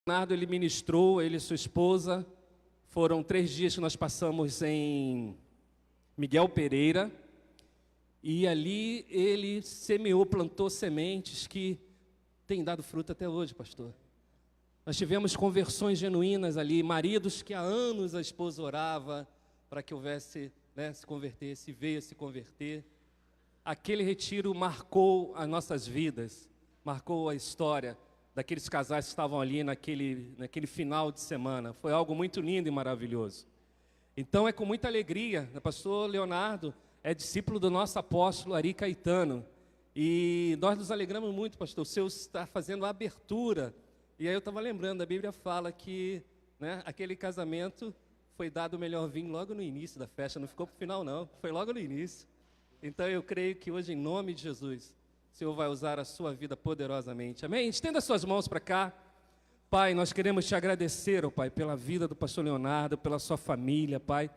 Leonardo, ele ministrou, ele e sua esposa. Foram 3 dias que nós passamos em Miguel Pereira. E ali ele semeou, plantou sementes que têm dado fruto até hoje, pastor. Nós tivemos conversões genuínas ali, maridos que há anos a esposa orava para que houvesse, se convertesse, veio a se converter. Aquele retiro marcou as nossas vidas, marcou a história daqueles casais que estavam ali naquele final de semana. Foi algo muito lindo e maravilhoso. Então é com muita alegria, o pastor Leonardo é discípulo do nosso apóstolo Ari Caetano, e nós nos alegramos muito, pastor, o senhor está fazendo a abertura. E aí eu estava lembrando, a Bíblia fala que aquele casamento foi dado o melhor vinho logo no início da festa, não ficou para o final não, foi logo no início. Então eu creio que hoje, em nome de Jesus, o Senhor vai usar a sua vida poderosamente. Amém? Estenda as suas mãos para cá. Pai, nós queremos te agradecer, ó Pai, pela vida do pastor Leonardo, pela sua família, Pai.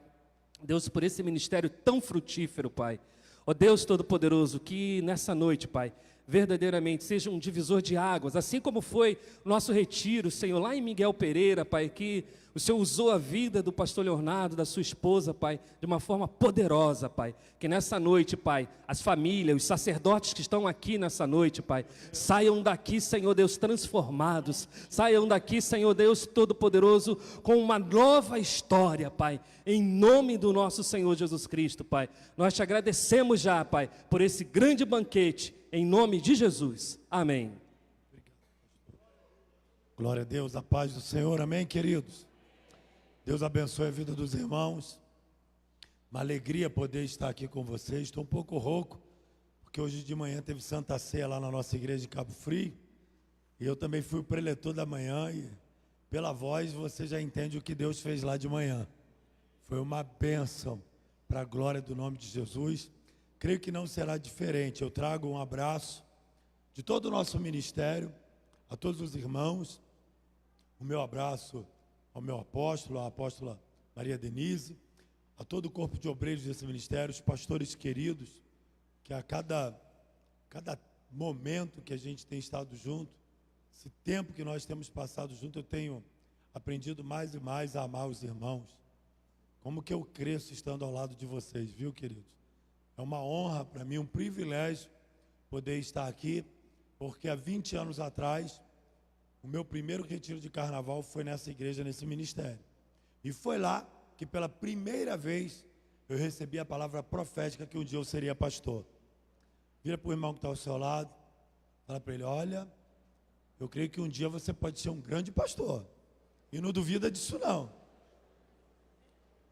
Deus, por esse ministério tão frutífero, Pai. Ó Deus Todo-Poderoso, que nessa noite, Pai, verdadeiramente seja um divisor de águas, assim como foi o nosso retiro, Senhor, lá em Miguel Pereira, Pai, que o Senhor usou a vida do pastor Leonardo, da sua esposa, Pai, de uma forma poderosa, Pai. Que nessa noite, Pai, as famílias, os sacerdotes que estão aqui nessa noite, Pai, saiam daqui, Senhor Deus, transformados. Saiam daqui, Senhor Deus Todo-Poderoso, com uma nova história, Pai. Em nome do nosso Senhor Jesus Cristo, Pai. Nós te agradecemos já, Pai, por esse grande banquete, em nome de Jesus. Amém. Glória a Deus, a paz do Senhor. Amém, queridos? Deus abençoe a vida dos irmãos. Uma alegria poder estar aqui com vocês. Estou um pouco rouco, porque hoje de manhã teve Santa Ceia lá na nossa igreja de Cabo Frio. E eu também fui o preletor da manhã. E pela voz você já entende o que Deus fez lá de manhã. Foi uma bênção para a glória do nome de Jesus. Creio que não será diferente. Eu trago um abraço de todo o nosso ministério, a todos os irmãos. O meu abraço ao meu apóstolo, à apóstola Maria Denise, a todo o corpo de obreiros desse ministério, os pastores queridos, que a cada momento que a gente tem estado junto, esse tempo que nós temos passado junto, eu tenho aprendido mais e mais a amar os irmãos. Como que eu cresço estando ao lado de vocês, viu, queridos? É uma honra para mim, um privilégio poder estar aqui, porque há 20 anos atrás, o meu primeiro retiro de carnaval foi nessa igreja, nesse ministério. E foi lá que pela primeira vez eu recebi a palavra profética que um dia eu seria pastor. Vira para o irmão que está ao seu lado, fala para ele: olha, eu creio que um dia você pode ser um grande pastor. E não duvida disso não.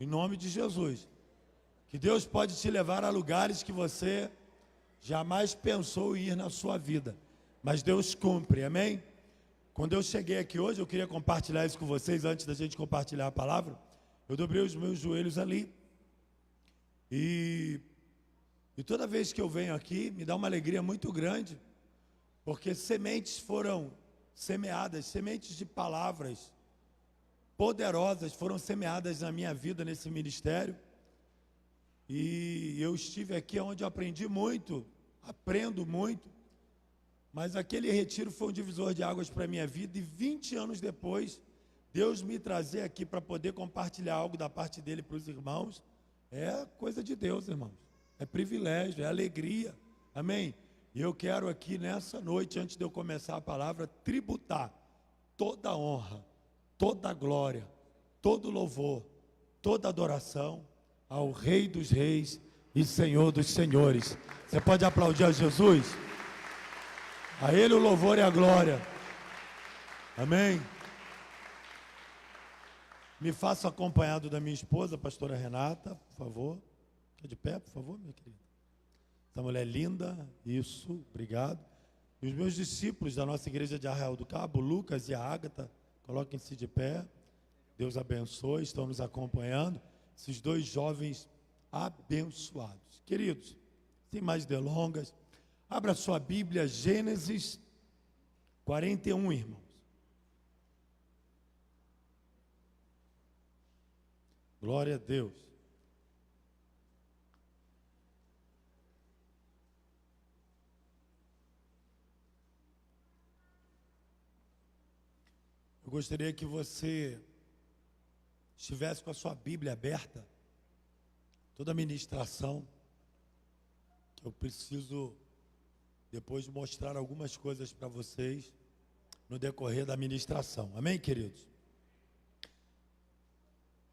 Em nome de Jesus. Que Deus pode te levar a lugares que você jamais pensou em ir na sua vida. Mas Deus cumpre, amém? Quando eu cheguei aqui hoje, eu queria compartilhar isso com vocês, antes da gente compartilhar a palavra. Eu dobrei os meus joelhos ali. E toda vez que eu venho aqui, me dá uma alegria muito grande, porque sementes foram semeadas, sementes de palavras poderosas foram semeadas na minha vida, nesse ministério. E eu estive aqui onde eu aprendi muito, aprendo muito. Mas aquele retiro foi um divisor de águas para a minha vida. E 20 anos depois, Deus me trazer aqui para poder compartilhar algo da parte dele para os irmãos, é coisa de Deus, irmãos. É privilégio, é alegria. Amém? E eu quero aqui nessa noite, antes de eu começar a palavra, tributar toda a honra, toda a glória, todo o louvor, toda a adoração ao Rei dos Reis e Senhor dos Senhores. Você pode aplaudir a Jesus? A Ele o louvor e a glória. Amém? Me faço acompanhado da minha esposa, a pastora Renata, por favor. Fica de pé, por favor, minha querida. Essa mulher linda, isso, obrigado. E os meus discípulos da nossa igreja de Arraial do Cabo, Lucas e a Ágata, coloquem-se de pé. Deus abençoe, estão nos acompanhando. Esses dois jovens abençoados. Queridos, sem mais delongas, abra sua Bíblia, Gênesis 41, irmãos. Glória a Deus. Eu gostaria que você estivesse com a sua Bíblia aberta, toda a ministração, que eu preciso depois mostrar algumas coisas para vocês no decorrer da ministração. Amém, queridos?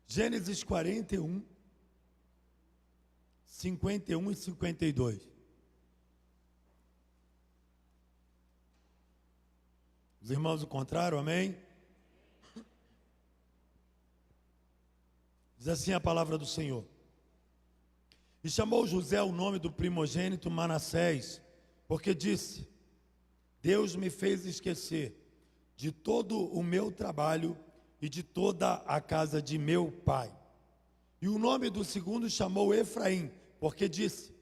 Gênesis 41, 51 e 52. Os irmãos encontraram, amém? Diz assim a palavra do Senhor. E chamou José o nome do primogênito Manassés, porque disse: Deus me fez esquecer de todo o meu trabalho e de toda a casa de meu pai. E o nome do segundo chamou Efraim, porque disse: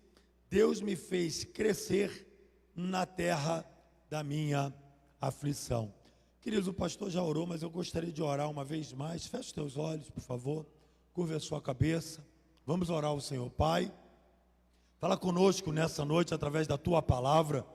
Deus me fez crescer na terra da minha aflição. Queridos, o pastor já orou, mas eu gostaria de orar uma vez mais. Feche os teus olhos, por favor. Curva a sua cabeça. Vamos orar ao Senhor. Pai, fala conosco nessa noite através da tua palavra.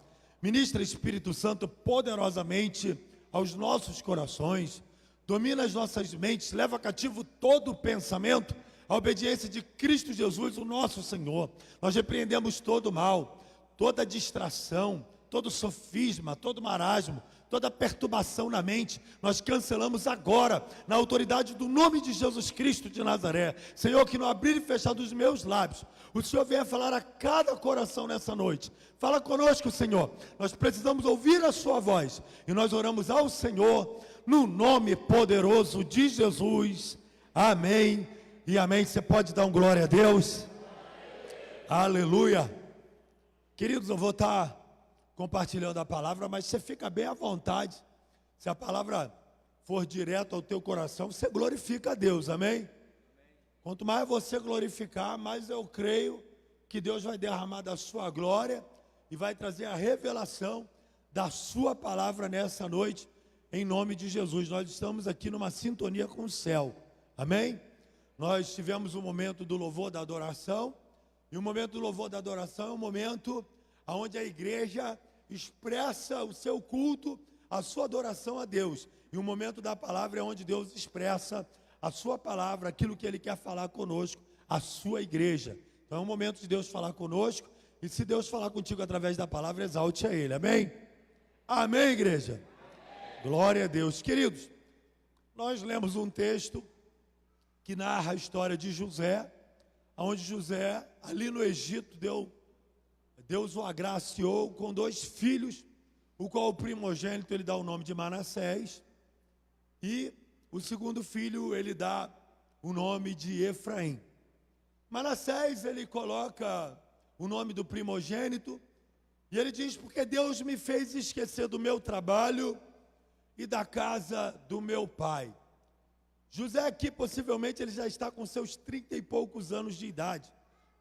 Ministra, Espírito Santo, poderosamente aos nossos corações. Domina as nossas mentes, leva cativo todo o pensamento à obediência de Cristo Jesus, o nosso Senhor. Nós repreendemos todo o mal, toda distração, todo sofisma, todo marasmo, toda perturbação na mente. Nós cancelamos agora, na autoridade do nome de Jesus Cristo de Nazaré. Senhor, que no abrir e fechar dos meus lábios, o Senhor venha falar a cada coração nessa noite. Fala conosco, Senhor. Nós precisamos ouvir a sua voz. E nós oramos ao Senhor, no nome poderoso de Jesus. Amém e amém. Você pode dar um glória a Deus? Aleluia. Queridos, eu vou estar compartilhando a palavra, mas você fica bem à vontade. Se a palavra for direto ao teu coração, você glorifica a Deus, amém? Quanto mais você glorificar, mais eu creio que Deus vai derramar da sua glória e vai trazer a revelação da sua palavra nessa noite, em nome de Jesus. Nós estamos aqui numa sintonia com o céu, amém? Nós tivemos um momento do louvor da adoração, e o momento do louvor da adoração é um momento onde a igreja expressa o seu culto, a sua adoração a Deus. E o momento da palavra é onde Deus expressa a sua palavra, aquilo que Ele quer falar conosco, a sua igreja. Então é um momento de Deus falar conosco, e se Deus falar contigo através da palavra, exalte a Ele, amém? Amém, igreja? Amém. Glória a Deus. Queridos, nós lemos um texto que narra a história de José, onde José, ali no Egito, Deus o agraciou com 2 filhos, o qual o primogênito ele dá o nome de Manassés, e o segundo filho ele dá o nome de Efraim. Manassés ele coloca o nome do primogênito, e ele diz: porque Deus me fez esquecer do meu trabalho e da casa do meu pai. José aqui possivelmente ele já está com seus 30 e poucos anos de idade,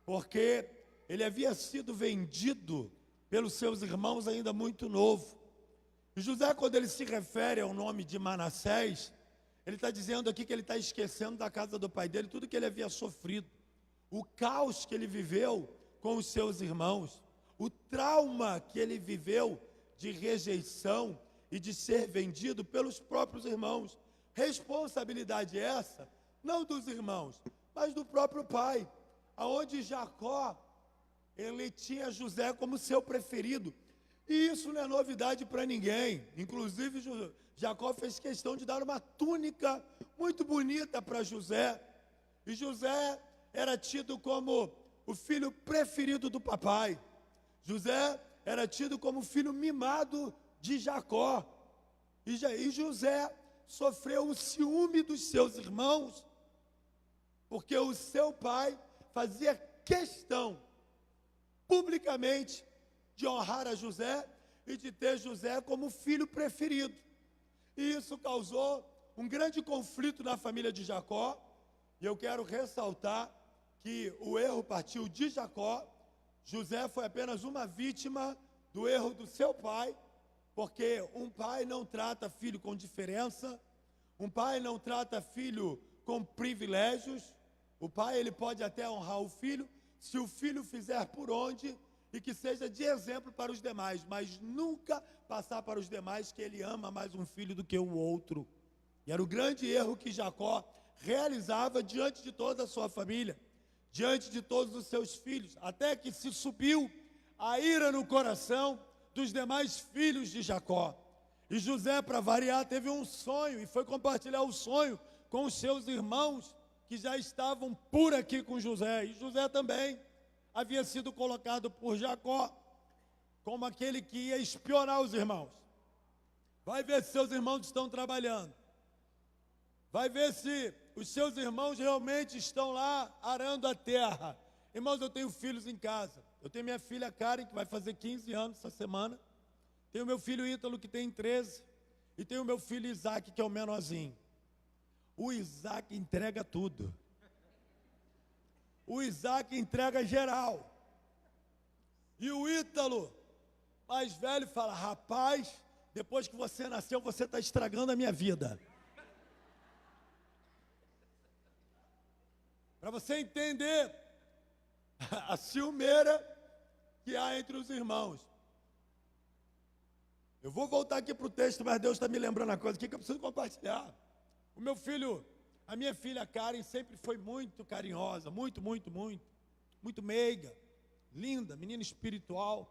porque ele havia sido vendido pelos seus irmãos ainda muito novo. E José, quando ele se refere ao nome de Manassés, ele está dizendo aqui que ele está esquecendo da casa do pai dele, tudo que ele havia sofrido, o caos que ele viveu com os seus irmãos, o trauma que ele viveu de rejeição e de ser vendido pelos próprios irmãos. Responsabilidade essa, não dos irmãos, mas do próprio pai, aonde Jacó, ele tinha José como seu preferido. E isso não é novidade para ninguém. Inclusive, Jacó fez questão de dar uma túnica muito bonita para José. E José era tido como o filho preferido do papai. José era tido como filho mimado de Jacó. E José sofreu o ciúme dos seus irmãos, porque o seu pai fazia questão publicamente de honrar a José e de ter José como filho preferido. E isso causou um grande conflito na família de Jacó. E eu quero ressaltar que o erro partiu de Jacó. José foi apenas uma vítima do erro do seu pai, porque um pai não trata filho com diferença, um pai não trata filho com privilégios. O pai ele pode até honrar o filho, se o filho fizer por onde, e que seja de exemplo para os demais, mas nunca passar para os demais que ele ama mais um filho do que o outro. E era o grande erro que Jacó realizava diante de toda a sua família, diante de todos os seus filhos, até que se subiu a ira no coração dos demais filhos de Jacó. E José, para variar, teve um sonho e foi compartilhar o sonho com os seus irmãos que já estavam por aqui com José. E José também havia sido colocado por Jacó como aquele que ia espionar os irmãos. Vai ver se seus irmãos estão trabalhando. Vai ver se os seus irmãos realmente estão lá arando a terra. Irmãos, eu tenho filhos em casa. Eu tenho minha filha Karen, que vai fazer 15 anos essa semana. Tenho meu filho Ítalo, que tem 13. E tenho meu filho Isaac, que é o menorzinho. O Isaac entrega tudo. O Isaac entrega geral. E o Ítalo, mais velho, fala: rapaz, depois que você nasceu, você está estragando a minha vida. Para você entender a ciumeira que há entre os irmãos. Eu vou voltar aqui para o texto, mas Deus está me lembrando a coisa aqui que eu preciso compartilhar. O meu filho, a minha filha Karen sempre foi muito carinhosa, muito meiga, linda, menina espiritual.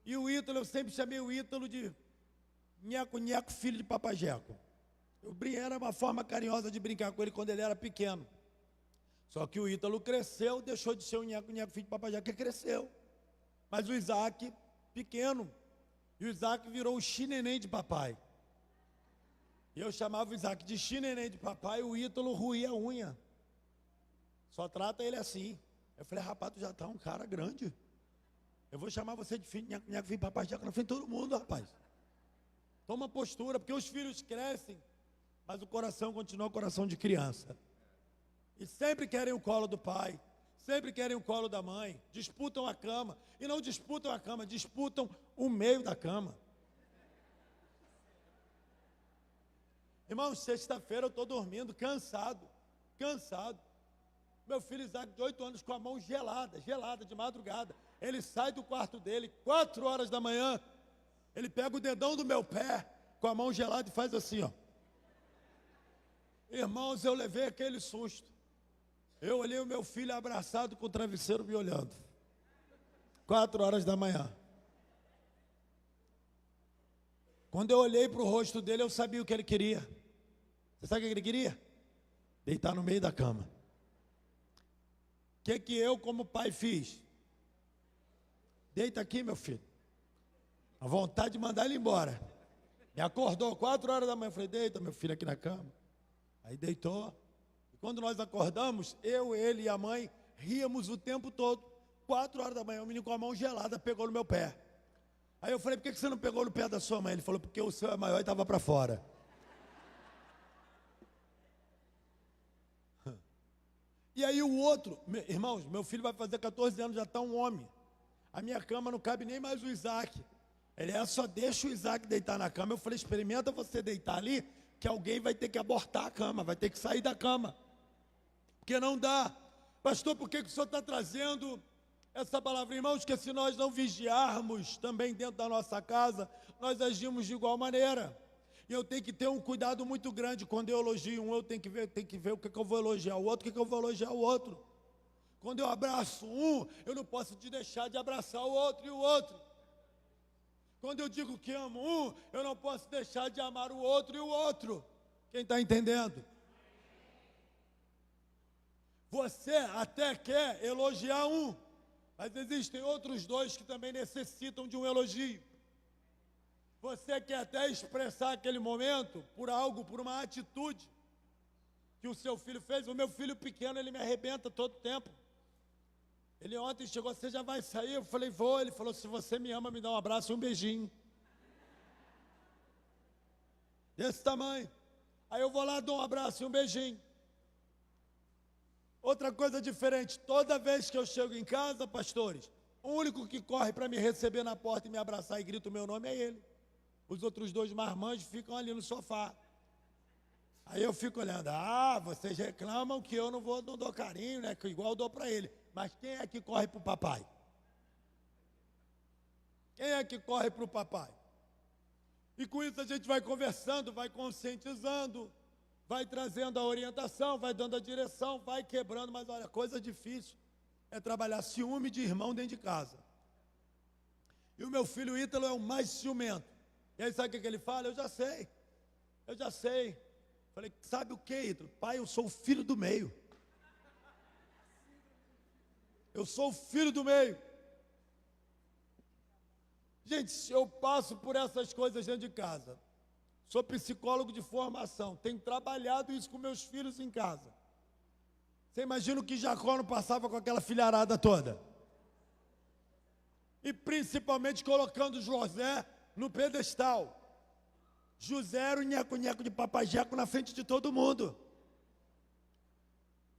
E o Ítalo, eu sempre chamei o Ítalo de nheco, filho de papajeco. Era uma forma carinhosa de brincar com ele quando ele era pequeno. Só que o Ítalo cresceu, deixou de ser um nheco, filho de papajeco, que cresceu. Mas o Isaac, pequeno, e o Isaac virou o chineném de papai. E eu chamava o Isaac de chineném de papai, e o Ítalo ruía a unha. Só trata ele assim. Eu falei: rapaz, tu já tá um cara grande. Eu vou chamar você de filho de papajeco na frente de todo mundo, rapaz. Toma postura, porque os filhos crescem, mas o coração continua o coração de criança. E sempre querem o colo do pai, sempre querem o colo da mãe, disputam a cama. E não disputam a cama, disputam o meio da cama. Irmãos, sexta-feira eu estou dormindo, cansado. Meu filho Isaac, de 8 anos, com a mão gelada, de madrugada. Ele sai do quarto dele, 4 horas da manhã. Ele pega o dedão do meu pé, com a mão gelada, e faz assim, ó. Irmãos, eu levei aquele susto. Eu olhei o meu filho abraçado com o travesseiro me olhando. 4 horas da manhã. Quando eu olhei para o rosto dele, eu sabia o que ele queria. Você sabe o que ele queria? Deitar no meio da cama. O que eu, como pai, fiz? Deita aqui, meu filho. A vontade de mandar ele embora. Me acordou 4 horas da manhã. Eu falei: deita, meu filho, aqui na cama. Aí deitou. E quando nós acordamos, eu, ele e a mãe ríamos o tempo todo. 4 horas da manhã, o menino com a mão gelada pegou no meu pé. Aí eu falei: por que você não pegou no pé da sua mãe? Ele falou: porque o seu é maior e estava para fora. E aí o outro, irmãos, meu filho vai fazer 14 anos, já está um homem. A minha cama não cabe nem mais o Isaac. Ele só deixa o Isaac deitar na cama. Eu falei: experimenta você deitar ali, que alguém vai ter que abortar a cama, vai ter que sair da cama. Porque não dá. Pastor, por que o senhor está trazendo essa palavra? Irmãos, que se nós não vigiarmos também dentro da nossa casa, nós agimos de igual maneira. E eu tenho que ter um cuidado muito grande. Quando eu elogio um, eu tenho que ver o que eu vou elogiar o outro, o que eu vou elogiar o outro. Quando eu abraço um, eu não posso deixar de abraçar o outro e o outro. Quando eu digo que amo um, eu não posso deixar de amar o outro e o outro. Quem está entendendo? Você até quer elogiar um, mas existem outros 2 que também necessitam de um elogio. Você quer até expressar aquele momento por algo, por uma atitude que o seu filho fez. O meu filho pequeno, ele me arrebenta todo tempo. Ele ontem chegou: você já vai sair? Eu falei: vou. Ele falou: se você me ama, me dá um abraço e um beijinho. Desse tamanho. Aí eu vou lá, dou um abraço e um beijinho. Outra coisa diferente, toda vez que eu chego em casa, pastores, o único que corre para me receber na porta e me abraçar e grita o meu nome é ele. Os outros 2 marmanjos ficam ali no sofá. Aí eu fico olhando: vocês reclamam que eu não dou carinho, né? Que igual eu dou para ele. Mas quem é que corre para o papai? Quem é que corre para o papai? E com isso a gente vai conversando, vai conscientizando, vai trazendo a orientação, vai dando a direção, vai quebrando. Mas olha, coisa difícil é trabalhar ciúme de irmão dentro de casa. E o meu filho Ítalo é o mais ciumento. E aí sabe o que ele fala? Eu já sei. Falei, sabe o que, Ítalo? Pai, eu sou o filho do meio. Eu sou o filho do meio. Gente, eu passo por essas coisas dentro de casa. Sou psicólogo de formação. Tenho trabalhado isso com meus filhos em casa. Você imagina o que Jacó não passava com aquela filharada toda? E principalmente colocando José no pedestal. José era o nheco-nheco de papajeco na frente de todo mundo.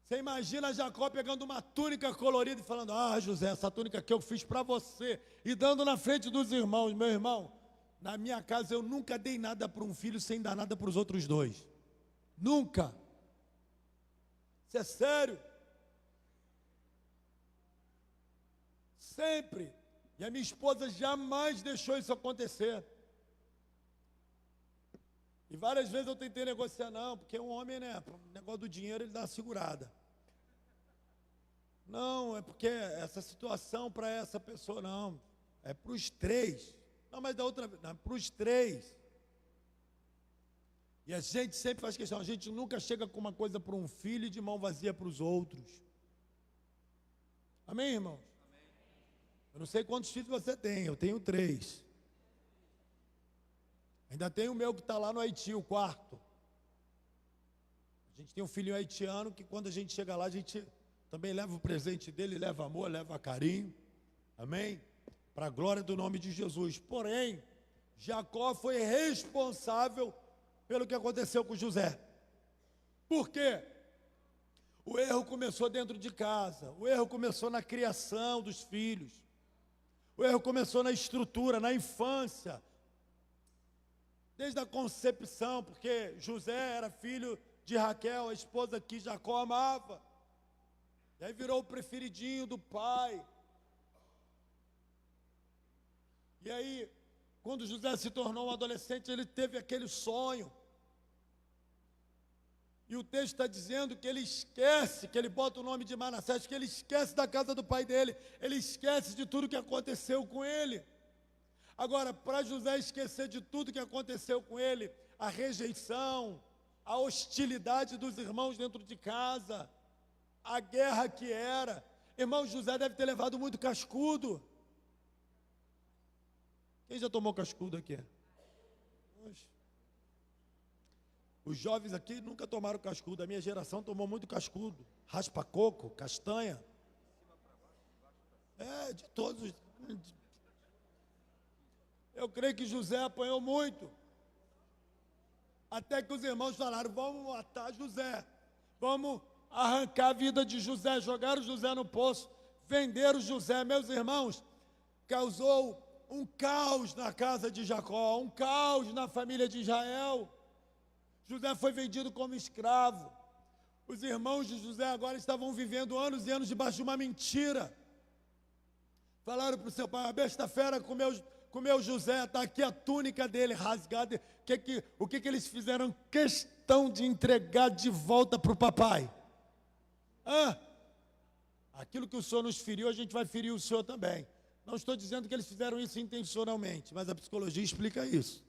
Você imagina Jacó pegando uma túnica colorida e falando, José, essa túnica que eu fiz para você, e dando na frente dos irmãos. Meu irmão, na minha casa eu nunca dei nada para um filho sem dar nada para os outros dois. Nunca. Isso é sério. Sempre. E a minha esposa jamais deixou isso acontecer. E várias vezes eu tentei negociar, não, porque um homem, né, o negócio do dinheiro, ele dá uma segurada. Não, é porque essa situação para essa pessoa, não, é para os três. Não, mas da outra vez, não, para os três. E a gente sempre faz questão, a gente nunca chega com uma coisa para um filho e de mão vazia para os outros. Amém, irmãos? Amém. Eu não sei quantos filhos você tem, eu tenho 3. Ainda tem o meu que está lá no Haiti, o quarto. A gente tem um filhinho haitiano que quando a gente chega lá, a gente também leva o presente dele, leva amor, leva carinho. Amém? Para a glória do nome de Jesus. Porém, Jacó foi responsável pelo que aconteceu com José. Por quê? O erro começou dentro de casa. O erro começou na criação dos filhos. O erro começou na estrutura, na infância. Desde a concepção, porque José era filho de Raquel, a esposa que Jacó amava. E aí virou o preferidinho do pai. E aí, quando José se tornou um adolescente, ele teve aquele sonho. E o texto está dizendo que ele esquece, que ele bota o nome de Manassés, que ele esquece da casa do pai dele, ele esquece de tudo que aconteceu com ele. Agora, para José esquecer de tudo que aconteceu com ele, a rejeição, a hostilidade dos irmãos dentro de casa, a guerra que era, irmão, José deve ter levado muito cascudo. Quem já tomou cascudo aqui? Oxe. Os jovens aqui nunca tomaram cascudo, a minha geração tomou muito cascudo, raspa-coco, castanha, de todos os... Eu creio que José apanhou muito. Até que os irmãos falaram, vamos matar José. Vamos arrancar a vida de José. Jogaram José no poço. Venderam José. Meus irmãos, causou um caos na casa de Jacó. Um caos na família de Israel. José foi vendido como escravo. Os irmãos de José agora estavam vivendo anos e anos debaixo de uma mentira. Falaram para o seu pai, a besta fera comeu José, está aqui a túnica dele rasgada. O que eles fizeram questão de entregar de volta para o papai? Aquilo que o Senhor nos feriu, a gente vai ferir o Senhor também. Não estou dizendo que eles fizeram isso intencionalmente, mas a psicologia explica isso.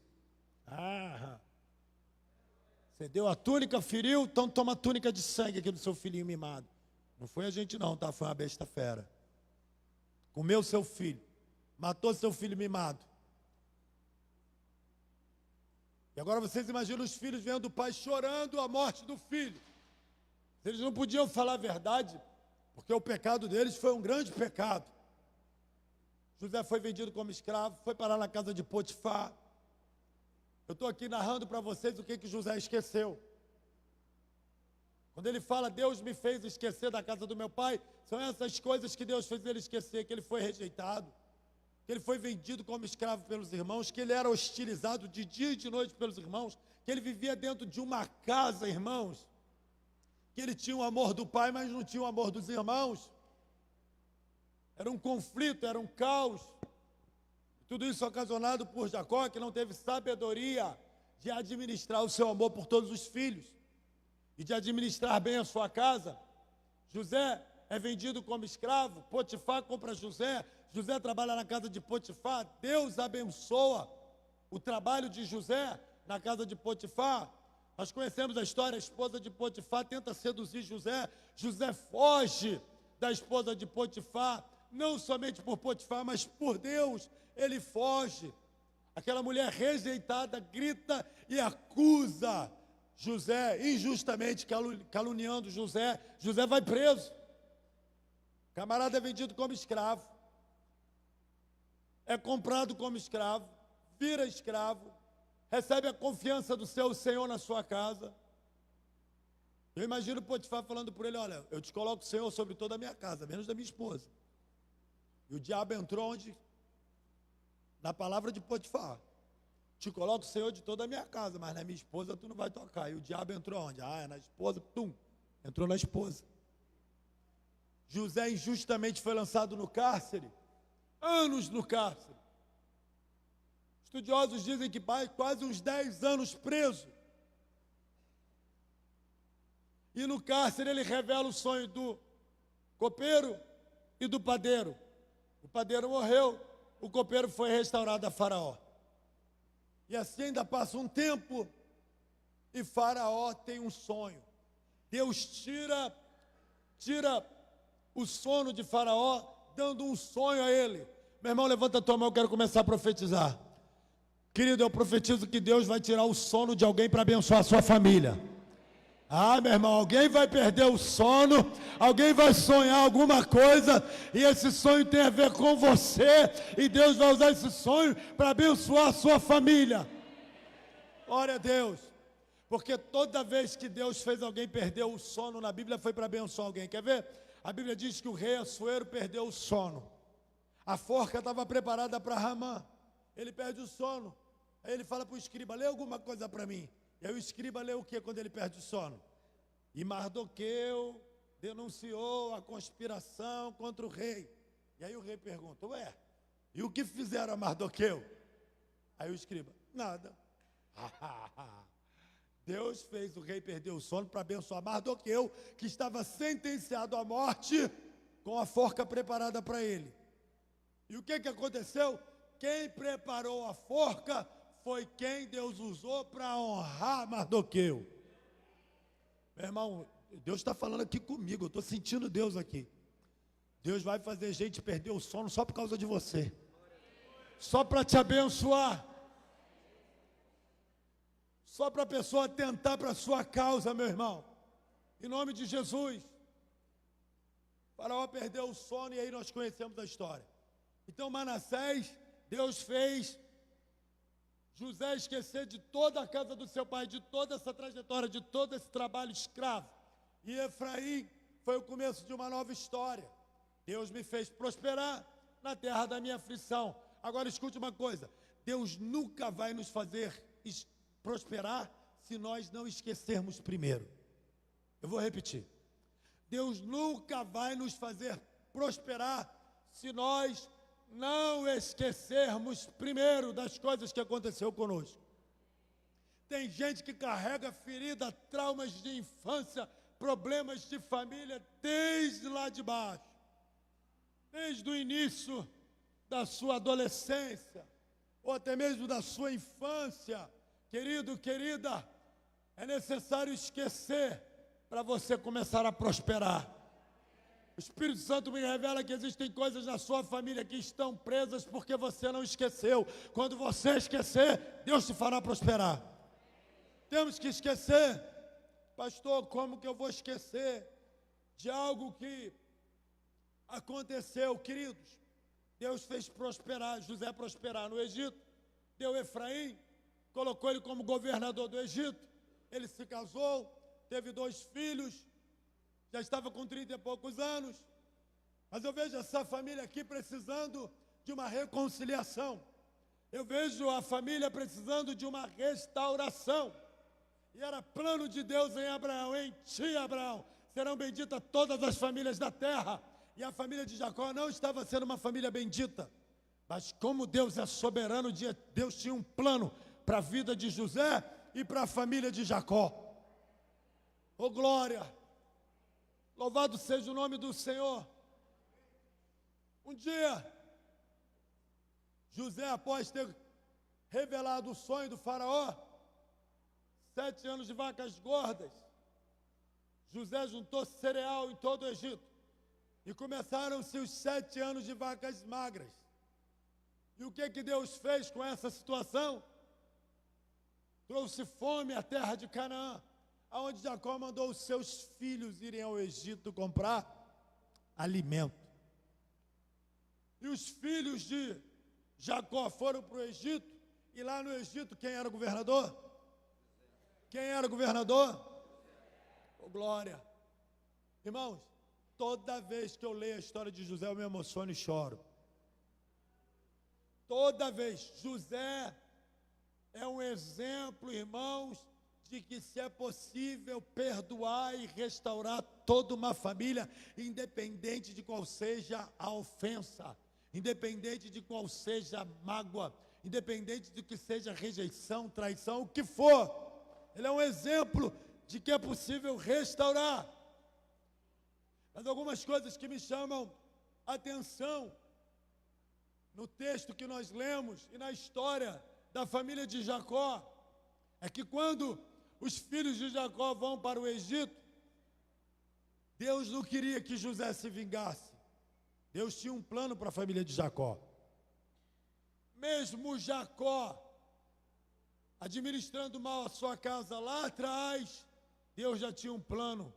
Você deu a túnica, feriu, então toma a túnica de sangue aqui do seu filhinho mimado. Não foi a gente não, tá? Foi uma besta fera. Comeu seu filho. Matou seu filho mimado. E agora vocês imaginam os filhos vendo o pai chorando a morte do filho. Eles não podiam falar a verdade, porque o pecado deles foi um grande pecado. José foi vendido como escravo, foi parar na casa de Potifar. Eu estou aqui narrando para vocês o que José esqueceu. Quando ele fala, Deus me fez esquecer da casa do meu pai, são essas coisas que Deus fez ele esquecer, que ele foi rejeitado, que ele foi vendido como escravo pelos irmãos, que ele era hostilizado de dia e de noite pelos irmãos, que ele vivia dentro de uma casa, irmãos, que ele tinha o amor do pai, mas não tinha o amor dos irmãos. Era um conflito, era um caos. Tudo isso ocasionado por Jacó, que não teve sabedoria de administrar o seu amor por todos os filhos e de administrar bem a sua casa. José é vendido como escravo, Potifar compra José, José trabalha na casa de Potifar, Deus abençoa o trabalho de José na casa de Potifar. Nós conhecemos a história, a esposa de Potifar tenta seduzir José, José foge da esposa de Potifar, não somente por Potifar, mas por Deus, ele foge. Aquela mulher rejeitada grita e acusa José, injustamente caluniando José. José vai preso. O camarada é vendido como escravo, é comprado como escravo, vira escravo, recebe a confiança do seu senhor na sua casa. Eu imagino Potifar falando por ele: olha, eu te coloco o Senhor sobre toda a minha casa, menos da minha esposa. E o diabo entrou onde? Na palavra de Potifar: te coloco o Senhor de toda a minha casa, mas na minha esposa tu não vai tocar. E o diabo entrou onde? É na esposa, entrou na esposa. José injustamente foi lançado no cárcere, anos no cárcere. Estudiosos dizem que quase uns 10 anos preso. E no cárcere ele revela o sonho do copeiro e do padeiro. O padeiro morreu, o copeiro foi restaurado a Faraó. E assim ainda passa um tempo e Faraó tem um sonho. Deus tira o sono de Faraó, dando um sonho a ele. Meu irmão, levanta a tua mão, eu quero começar a profetizar. Querido, eu profetizo que Deus vai tirar o sono de alguém para abençoar a sua família. Meu irmão, alguém vai perder o sono, alguém vai sonhar alguma coisa, e esse sonho tem a ver com você, e Deus vai usar esse sonho para abençoar a sua família. Glória a Deus. Porque toda vez que Deus fez alguém perder o sono na Bíblia, foi para abençoar alguém. Quer ver? A Bíblia diz que o rei Assuero perdeu o sono. A forca estava preparada para Ramã. Ele perde o sono. Aí ele fala para o escriba: lê alguma coisa para mim. E aí o escriba lê o que quando ele perde o sono? E Mardoqueu denunciou a conspiração contra o rei. E aí o rei pergunta: e o que fizeram a Mardoqueu? Aí o escriba: nada. Deus fez o rei perder o sono para abençoar Mardoqueu, que estava sentenciado à morte, com a forca preparada para ele. E o que aconteceu? Quem preparou a forca foi quem Deus usou para honrar Mardoqueu. Meu irmão, Deus está falando aqui comigo, eu estou sentindo Deus aqui. Deus vai fazer gente perder o sono só por causa de você, só para te abençoar, só para a pessoa tentar para a sua causa, meu irmão. Em nome de Jesus. Faraó perdeu o sono e aí nós conhecemos a história. Então Manassés, Deus fez José esquecer de toda a casa do seu pai, de toda essa trajetória, de todo esse trabalho escravo. E Efraim foi o começo de uma nova história. Deus me fez prosperar na terra da minha aflição. Agora escute uma coisa: Deus nunca vai nos fazer prosperar se nós não esquecermos primeiro. Eu vou repetir: Deus nunca vai nos fazer prosperar se nós não esquecermos primeiro das coisas que aconteceu conosco. Tem gente que carrega ferida, traumas de infância, problemas de família desde lá de baixo, desde o início da sua adolescência, ou até mesmo da sua infância. Querido, querida, é necessário esquecer para você começar a prosperar. O Espírito Santo me revela que existem coisas na sua família que estão presas porque você não esqueceu. Quando você esquecer, Deus te fará prosperar. Temos que esquecer. Pastor, como que eu vou esquecer de algo que aconteceu? Queridos, Deus fez prosperar, José prosperar no Egito, deu Efraim, colocou ele como governador do Egito. Ele se casou, teve 2 filhos, já estava com 30 e poucos anos. Mas eu vejo essa família aqui precisando de uma reconciliação. Eu vejo a família precisando de uma restauração. E era plano de Deus em Abraão: em ti, Abraão, serão benditas todas as famílias da terra. E a família de Jacó não estava sendo uma família bendita. Mas como Deus é soberano, Deus tinha um plano para a vida de José e para a família de Jacó. Oh glória! Louvado seja o nome do Senhor. Um dia, José, após ter revelado o sonho do faraó, 7 anos de vacas gordas, José juntou cereal em todo o Egito e começaram-se os 7 anos de vacas magras. E o que Deus fez com essa situação? Trouxe fome à terra de Canaã, aonde Jacó mandou os seus filhos irem ao Egito comprar alimento. E os filhos de Jacó foram para o Egito, e lá no Egito quem era o governador? Quem era o governador? Oh, glória! Irmãos, toda vez que eu leio a história de José eu me emociono e choro. Toda vez. José é um exemplo, irmãos, de que se é possível perdoar e restaurar toda uma família, independente de qual seja a ofensa, independente de qual seja a mágoa, independente de que seja rejeição, traição, o que for. Ele é um exemplo de que é possível restaurar. Mas algumas coisas que me chamam a atenção no texto que nós lemos e na história da família de Jacó, é que quando os filhos de Jacó vão para o Egito, Deus não queria que José se vingasse. Deus tinha um plano para a família de Jacó. Mesmo Jacó administrando mal a sua casa lá atrás, Deus já tinha um plano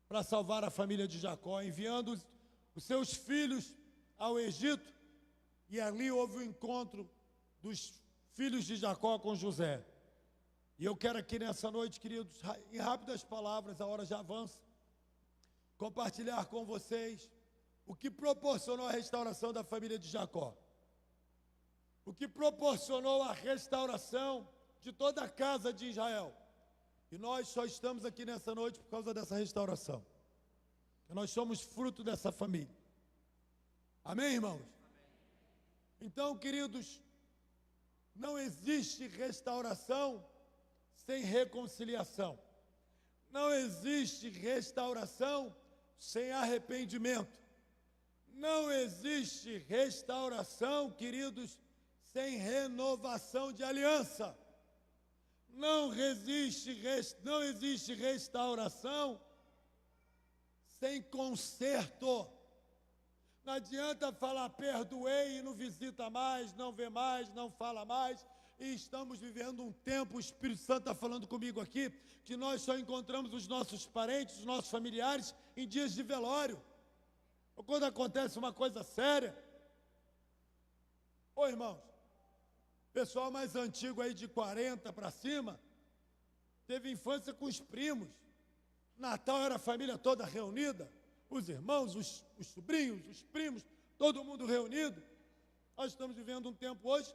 para salvar a família de Jacó, enviando os seus filhos ao Egito, e ali houve o encontro dos filhos de Jacó com José. E eu quero aqui nessa noite, queridos, em rápidas palavras, a hora já avança, compartilhar com vocês o que proporcionou a restauração da família de Jacó. O que proporcionou a restauração de toda a casa de Israel. E nós só estamos aqui nessa noite por causa dessa restauração. Nós somos fruto dessa família. Amém, irmãos? Então, queridos, não existe restauração sem reconciliação. Não existe restauração sem arrependimento. Não existe restauração, queridos, sem renovação de aliança. Não existe restauração sem conserto. Não adianta falar perdoei e não visita mais, não vê mais, não fala mais. E estamos vivendo um tempo, o Espírito Santo está falando comigo aqui, que nós só encontramos os nossos parentes, os nossos familiares em dias de velório. Ou quando acontece uma coisa séria. Ô irmãos, pessoal mais antigo aí de 40 para cima, teve infância com os primos. Natal era a família toda reunida, os irmãos, os sobrinhos, os primos, todo mundo reunido. Nós estamos vivendo um tempo hoje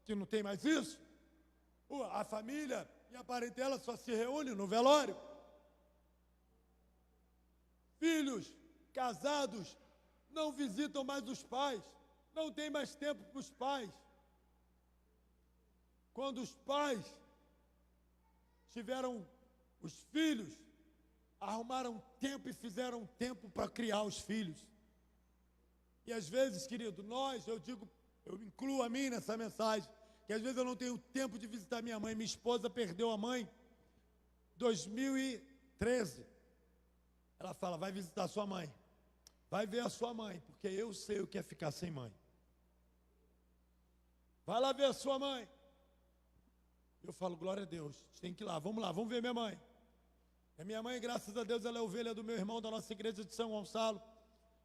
que não tem mais isso. A família e a parentela só se reúne no velório. Filhos casados não visitam mais os pais, não tem mais tempo para os pais. Quando os pais tiveram os filhos, arrumaram tempo e fizeram tempo para criar os filhos. E às vezes, querido, eu incluo a mim nessa mensagem, que às vezes eu não tenho tempo de visitar minha mãe. Minha esposa perdeu a mãe em 2013. Ela fala, vai visitar sua mãe. Vai ver a sua mãe, porque eu sei o que é ficar sem mãe. Vai lá ver a sua mãe. Eu falo, glória a Deus, a gente tem que ir lá, vamos ver minha mãe. A minha mãe, graças a Deus, ela é ovelha do meu irmão da nossa igreja de São Gonçalo.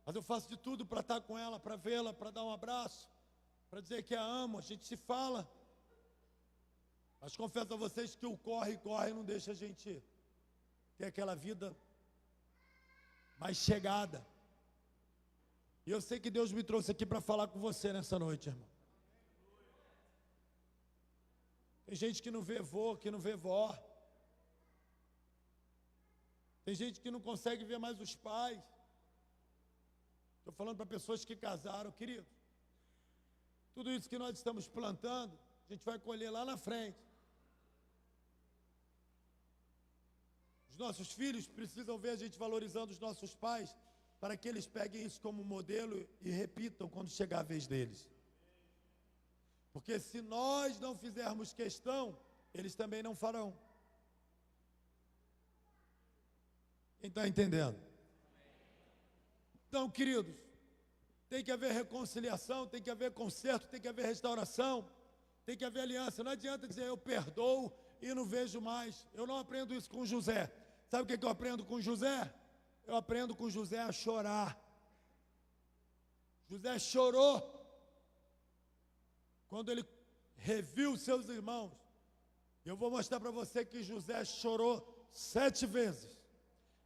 Mas eu faço de tudo para estar com ela, para vê-la, para dar um abraço, para dizer que a amo, a gente se fala. Mas confesso a vocês que o corre não deixa a gente ter aquela vida mais chegada. E eu sei que Deus me trouxe aqui para falar com você nessa noite, irmão. Tem gente que não vê vô, que não vê vó. Tem gente que não consegue ver mais os pais. Estou falando para pessoas que casaram, querido. Tudo isso que nós estamos plantando, a gente vai colher lá na frente. Os nossos filhos precisam ver a gente valorizando os nossos pais, para que eles peguem isso como modelo e repitam quando chegar a vez deles. Porque se nós não fizermos questão, eles também não farão. Quem está entendendo? Então, queridos, tem que haver reconciliação, tem que haver conserto, tem que haver restauração, tem que haver aliança. Não adianta dizer eu perdoo e não vejo mais. Eu não aprendo isso com José. Sabe o que eu aprendo com José? Eu aprendo com José a chorar. José chorou quando ele reviu seus irmãos. Eu vou mostrar para você que José chorou 7 vezes.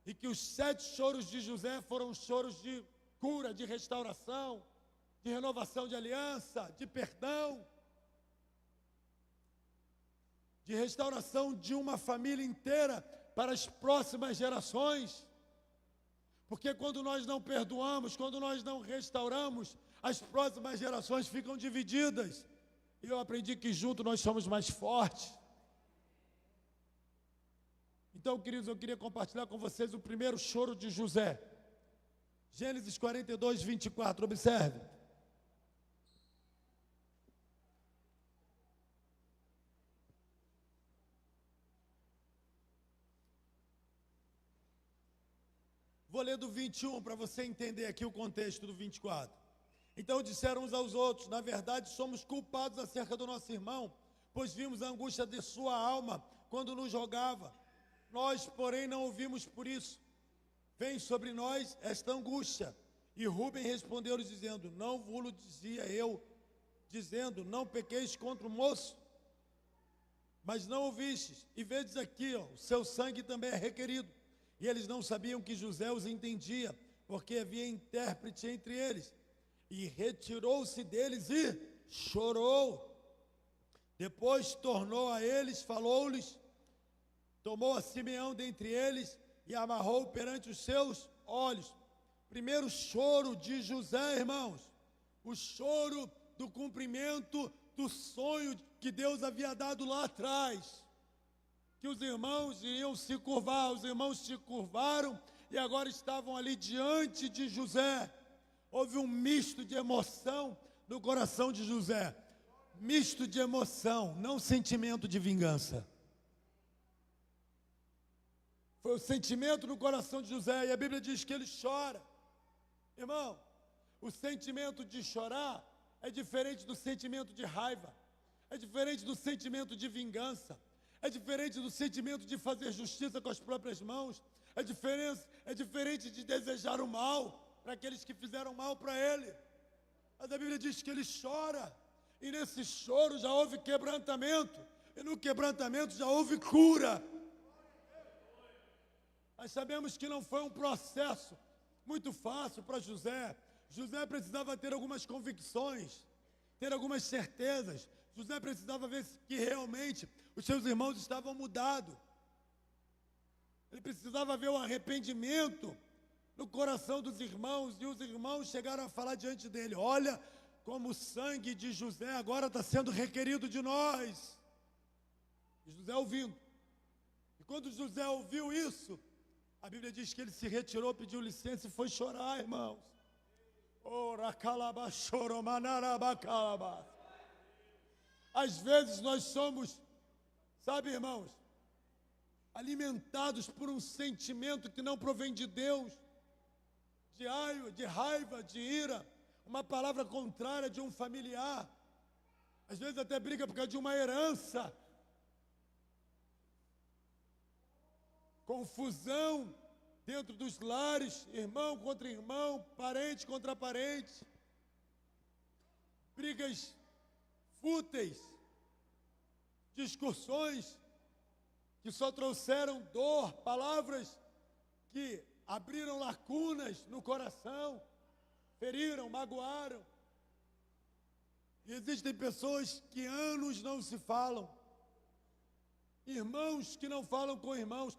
E que os 7 choros de José foram choros de cura, de restauração, de renovação de aliança, de perdão, de restauração de uma família inteira para as próximas gerações. Porque quando nós não perdoamos, quando nós não restauramos, as próximas gerações ficam divididas. E eu aprendi que juntos nós somos mais fortes. Então, queridos, eu queria compartilhar com vocês o primeiro choro de José. Gênesis 42, 24, observe. Vou ler do 21 para você entender aqui o contexto do 24. Então disseram uns aos outros: na verdade somos culpados acerca do nosso irmão, pois vimos a angústia de sua alma quando nos jogava. Nós, porém, não ouvimos por isso. Vem sobre nós esta angústia. E Rúben respondeu-lhes dizendo: não vos dizia eu, dizendo, não pequeis contra o moço, mas não ouvistes. E vedes aqui, o seu sangue também é requerido. E eles não sabiam que José os entendia, porque havia intérprete entre eles. E retirou-se deles e chorou. Depois tornou a eles, falou-lhes, tomou a Simeão dentre eles e amarrou perante os seus olhos. Primeiro choro de José, irmãos. O choro do cumprimento do sonho que Deus havia dado lá atrás. Que os irmãos iriam se curvar, os irmãos se curvaram e agora estavam ali diante de José. Houve um misto de emoção no coração de José. Misto de emoção, não sentimento de vingança. Foi o sentimento no coração de José, e a Bíblia diz que ele chora. Irmão, o sentimento de chorar é diferente do sentimento de raiva, é diferente do sentimento de vingança, é diferente do sentimento de fazer justiça com as próprias mãos, é diferente de desejar o mal para aqueles que fizeram mal para ele. Mas a Bíblia diz que ele chora, e nesse choro já houve quebrantamento, e no quebrantamento já houve cura. Nós sabemos que não foi um processo muito fácil para José. José precisava ter algumas convicções, ter algumas certezas. José precisava ver que realmente os seus irmãos estavam mudados. Ele precisava ver o arrependimento no coração dos irmãos, e os irmãos chegaram a falar diante dele: olha como o sangue de José agora está sendo requerido de nós. E José ouvindo. E quando José ouviu isso, a Bíblia diz que ele se retirou, pediu licença e foi chorar, irmãos. Às vezes nós somos, sabe, irmãos, alimentados por um sentimento que não provém de Deus, de raiva, de ira, uma palavra contrária de um familiar, às vezes até briga por causa de uma herança, confusão dentro dos lares, irmão contra irmão, parente contra parente, brigas fúteis, discussões que só trouxeram dor, palavras que abriram lacunas no coração, feriram, magoaram. E existem pessoas que anos não se falam, irmãos que não falam com irmãos,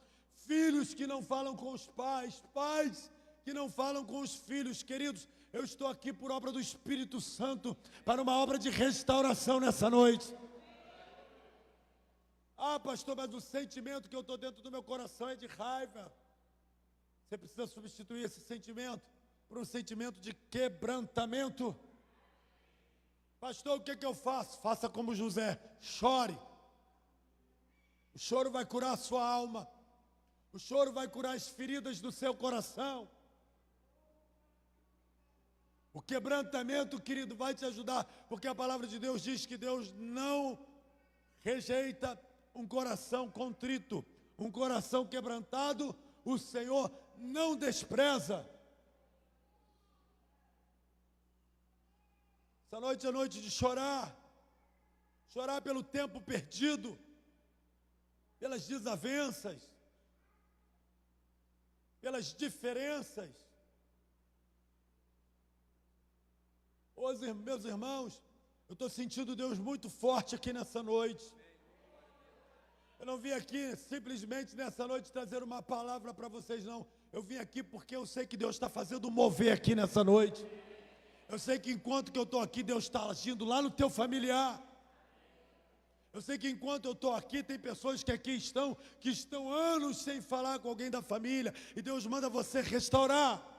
filhos que não falam com os pais, pais que não falam com os filhos. Queridos, eu estou aqui por obra do Espírito Santo, para uma obra de restauração nessa noite. Ah, pastor, mas o sentimento que eu estou dentro do meu coração é de raiva. Você precisa substituir esse sentimento por um sentimento de quebrantamento. Pastor, o que eu faço? Faça como José, chore. O choro vai curar a sua alma. O choro vai curar as feridas do seu coração. O quebrantamento, querido, vai te ajudar, porque a palavra de Deus diz que Deus não rejeita um coração contrito, um coração quebrantado, o Senhor não despreza. Essa noite é noite de chorar, chorar pelo tempo perdido, pelas desavenças, pelas diferenças. Meus irmãos, eu estou sentindo Deus muito forte aqui nessa noite. Eu não vim aqui simplesmente nessa noite trazer uma palavra para vocês, não. Eu vim aqui porque eu sei que Deus está fazendo um mover aqui nessa noite. Eu sei que enquanto que eu estou aqui, Deus está agindo lá no teu familiar. Eu sei que enquanto eu estou aqui, tem pessoas que aqui estão, que estão anos sem falar com alguém da família, e Deus manda você restaurar.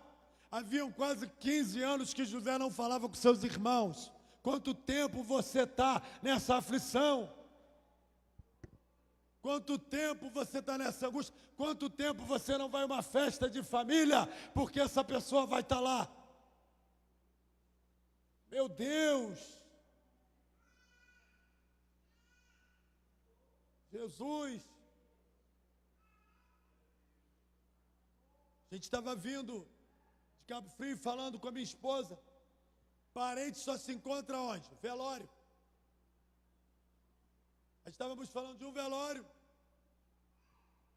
Haviam quase 15 anos que José não falava com seus irmãos. Quanto tempo você está nessa aflição? Quanto tempo você está nessa angústia? Quanto tempo você não vai a uma festa de família, porque essa pessoa vai estar lá? Meu Deus! Jesus! A gente estava vindo de Cabo Frio falando com a minha esposa. Parente só se encontra onde? Velório. Nós estávamos falando de um velório,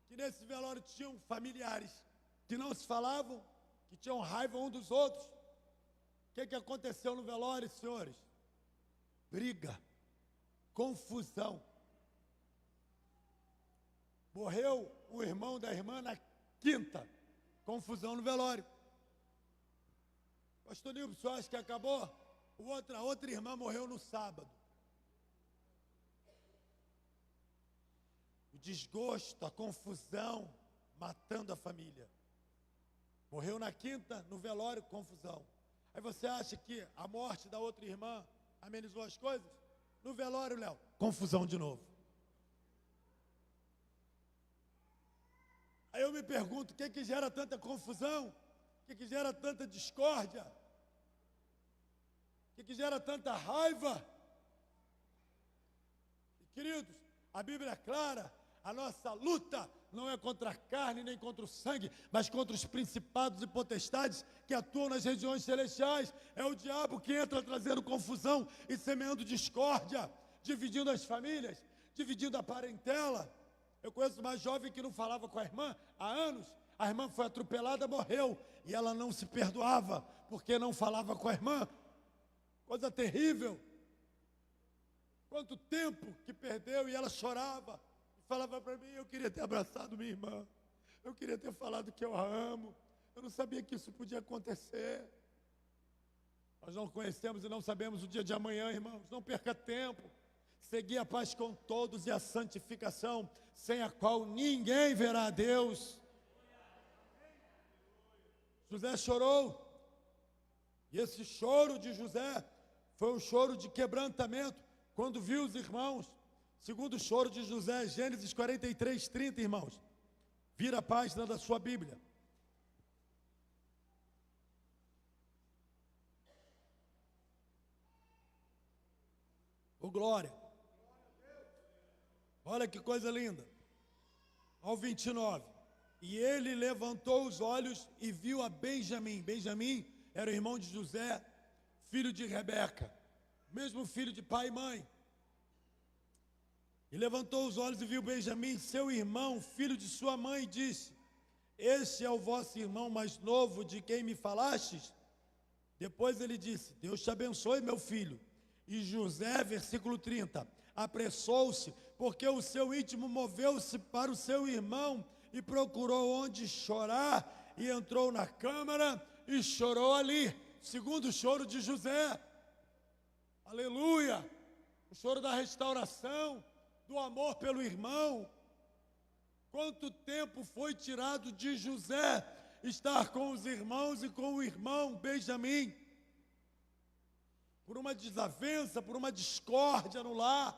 que nesse velório tinham familiares que não se falavam, que tinham raiva um dos outros. O que aconteceu no velório, senhores? Briga, confusão. Morreu o irmão da irmã na quinta, confusão no velório. Pastor Nilson, você acha que acabou? A outra irmã morreu no sábado. O desgosto, a confusão, matando a família. Morreu na quinta, no velório, confusão. Aí você acha que a morte da outra irmã amenizou as coisas? No velório, Léo, confusão de novo. Aí eu me pergunto, o que gera tanta confusão? O que gera tanta discórdia? O que gera tanta raiva? E, queridos, a Bíblia é clara, a nossa luta não é contra a carne nem contra o sangue, mas contra os principados e potestades que atuam nas regiões celestiais. É o diabo que entra trazendo confusão e semeando discórdia, dividindo as famílias, dividindo a parentela. Eu conheço uma jovem que não falava com a irmã há anos. A irmã foi atropelada, morreu, e ela não se perdoava porque não falava com a irmã. Coisa terrível. Quanto tempo que perdeu, e ela chorava. Falava para mim, eu queria ter abraçado minha irmã, eu queria ter falado que eu a amo, eu não sabia que isso podia acontecer. Nós não conhecemos e não sabemos o dia de amanhã, irmãos, não perca tempo. Segui a paz com todos e a santificação, sem a qual ninguém verá a Deus. José chorou, e esse choro de José foi um choro de quebrantamento, quando viu os irmãos. Segundo o choro de José, Gênesis 43, 30, irmãos. Vira a página da sua Bíblia. Ô glória. Olha que coisa linda. Ao 29. E ele levantou os olhos e viu a Benjamim. Benjamim era o irmão de José, filho de Rebeca. Mesmo filho de pai e mãe. E levantou os olhos e viu Benjamim, seu irmão, filho de sua mãe, e disse: este é o vosso irmão mais novo de quem me falastes? Depois ele disse: Deus te abençoe, meu filho. E José, versículo 30, apressou-se, porque o seu íntimo moveu-se para o seu irmão e procurou onde chorar, e entrou na câmara e chorou ali. segundo choro de José. Aleluia! O choro da restauração, do amor pelo irmão. Quanto tempo foi tirado de José estar com os irmãos e com o irmão Benjamim? Por uma desavença, por uma discórdia no lar,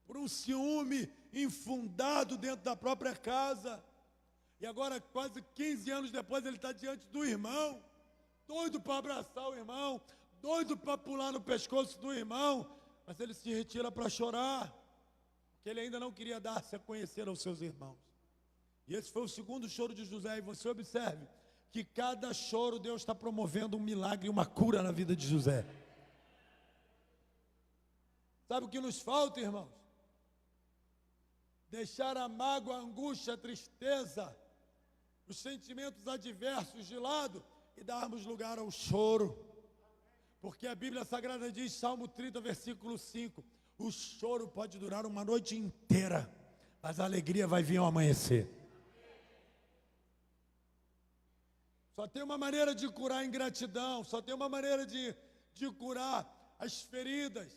por um ciúme infundado dentro da própria casa. E agora, quase 15 anos depois, ele está diante do irmão, doido para abraçar o irmão, doido para pular no pescoço do irmão, mas ele se retira para chorar, porque ele ainda não queria dar-se a conhecer aos seus irmãos. E esse foi o segundo choro de José. E você observe que cada choro Deus está promovendo um milagre e uma cura na vida de José. Sabe o que nos falta, irmãos? Deixar a mágoa, a angústia, a tristeza, os sentimentos adversos de lado e darmos lugar ao choro. Porque a Bíblia Sagrada diz, Salmo 30, versículo 5, o choro pode durar uma noite inteira, mas a alegria vai vir ao amanhecer. Só tem uma maneira de curar a ingratidão, só tem uma maneira de curar as feridas,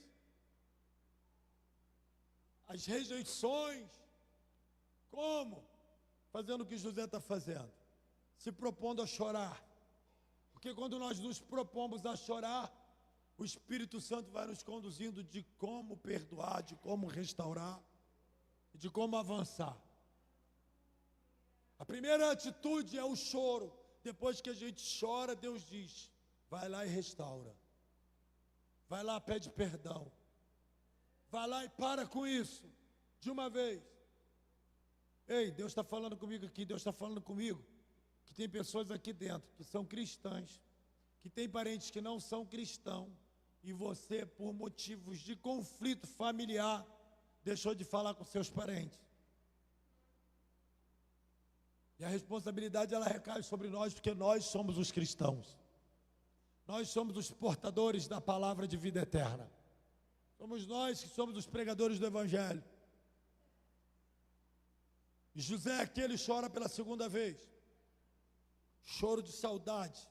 as rejeições. Como? Fazendo o que José está fazendo, se propondo a chorar. Porque quando nós nos propomos a chorar, o Espírito Santo vai nos conduzindo de como perdoar, de como restaurar, de como avançar. A primeira atitude é o choro. Depois que a gente chora, Deus diz, vai lá e restaura. Vai lá, pede perdão. Vai lá e para com isso, de uma vez. Ei, Deus está falando comigo aqui, Deus está falando comigo, que tem pessoas aqui dentro que são cristãs, que tem parentes que não são cristãos, e você, por motivos de conflito familiar, deixou de falar com seus parentes. E a responsabilidade, ela recai sobre nós, porque nós somos os cristãos. Nós somos os portadores da palavra de vida eterna. Somos nós que somos os pregadores do Evangelho. E José aqui, ele chora pela segunda vez. Choro de saudade.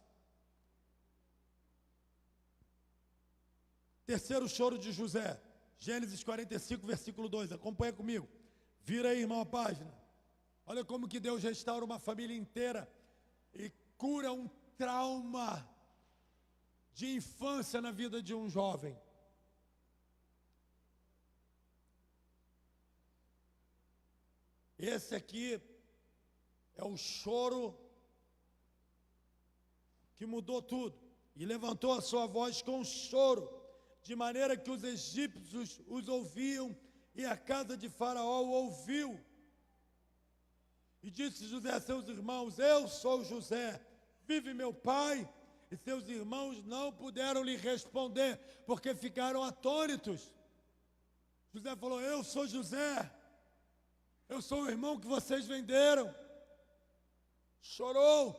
Terceiro choro de José. Gênesis 45, versículo 2. Acompanha comigo. Vira aí, irmão, a página. Olha como que Deus restaura uma família inteira e cura um trauma de infância na vida de um jovem. Esse aqui é o choro que mudou tudo. E levantou a sua voz com choro, de maneira que os egípcios os ouviam e a casa de Faraó o ouviu. E disse José a seus irmãos, eu sou José, vive meu pai. E seus irmãos não puderam lhe responder, porque ficaram atônitos. José falou, eu sou José, eu sou o irmão que vocês venderam. Chorou,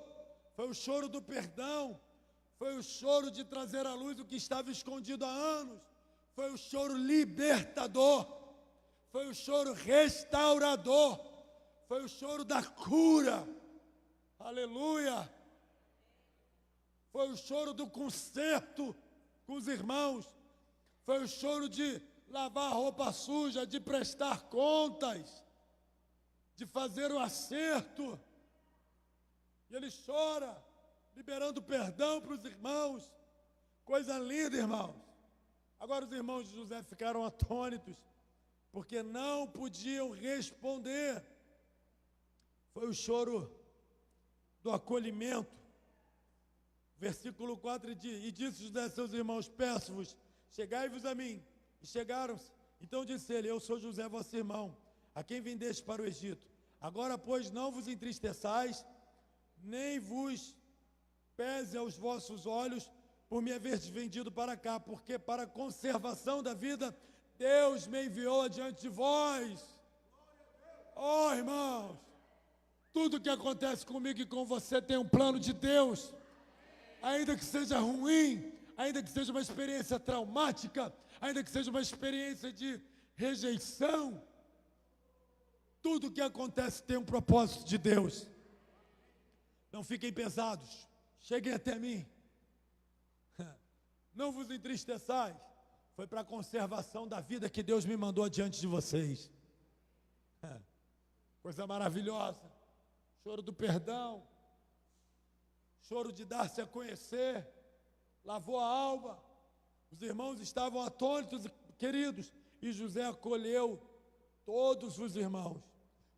foi o choro do perdão, foi o choro de trazer à luz o que estava escondido há anos, foi o choro libertador, foi o choro restaurador, foi o choro da cura, aleluia, foi o choro do conserto com os irmãos, foi o choro de lavar roupa suja, de prestar contas, de fazer o acerto. E ele chora, liberando perdão para os irmãos. Coisa linda, irmãos. Agora os irmãos de José ficaram atônitos, porque não podiam responder. Foi o choro do acolhimento. Versículo 4 diz, e disse José a seus irmãos, peço-vos, chegai-vos a mim. E chegaram-se. Então disse ele, eu sou José, vosso irmão, a quem vendeste para o Egito. Agora, pois, não vos entristeçais, nem vos pese aos vossos olhos por me haveres vendido para cá, porque para a conservação da vida, Deus me enviou adiante de vós. Oh, irmãos, tudo que acontece comigo e com você tem um plano de Deus. Ainda que seja ruim, ainda que seja uma experiência traumática, ainda que seja uma experiência de rejeição, tudo que acontece tem um propósito de Deus. Não fiquem pesados, cheguem até mim, Não vos entristeçais. Foi para a conservação da vida que Deus me mandou adiante de vocês. Coisa maravilhosa. Choro do perdão. Choro de dar-se a conhecer. Lavou a alma. Os irmãos estavam atônitos, queridos. E José acolheu todos os irmãos.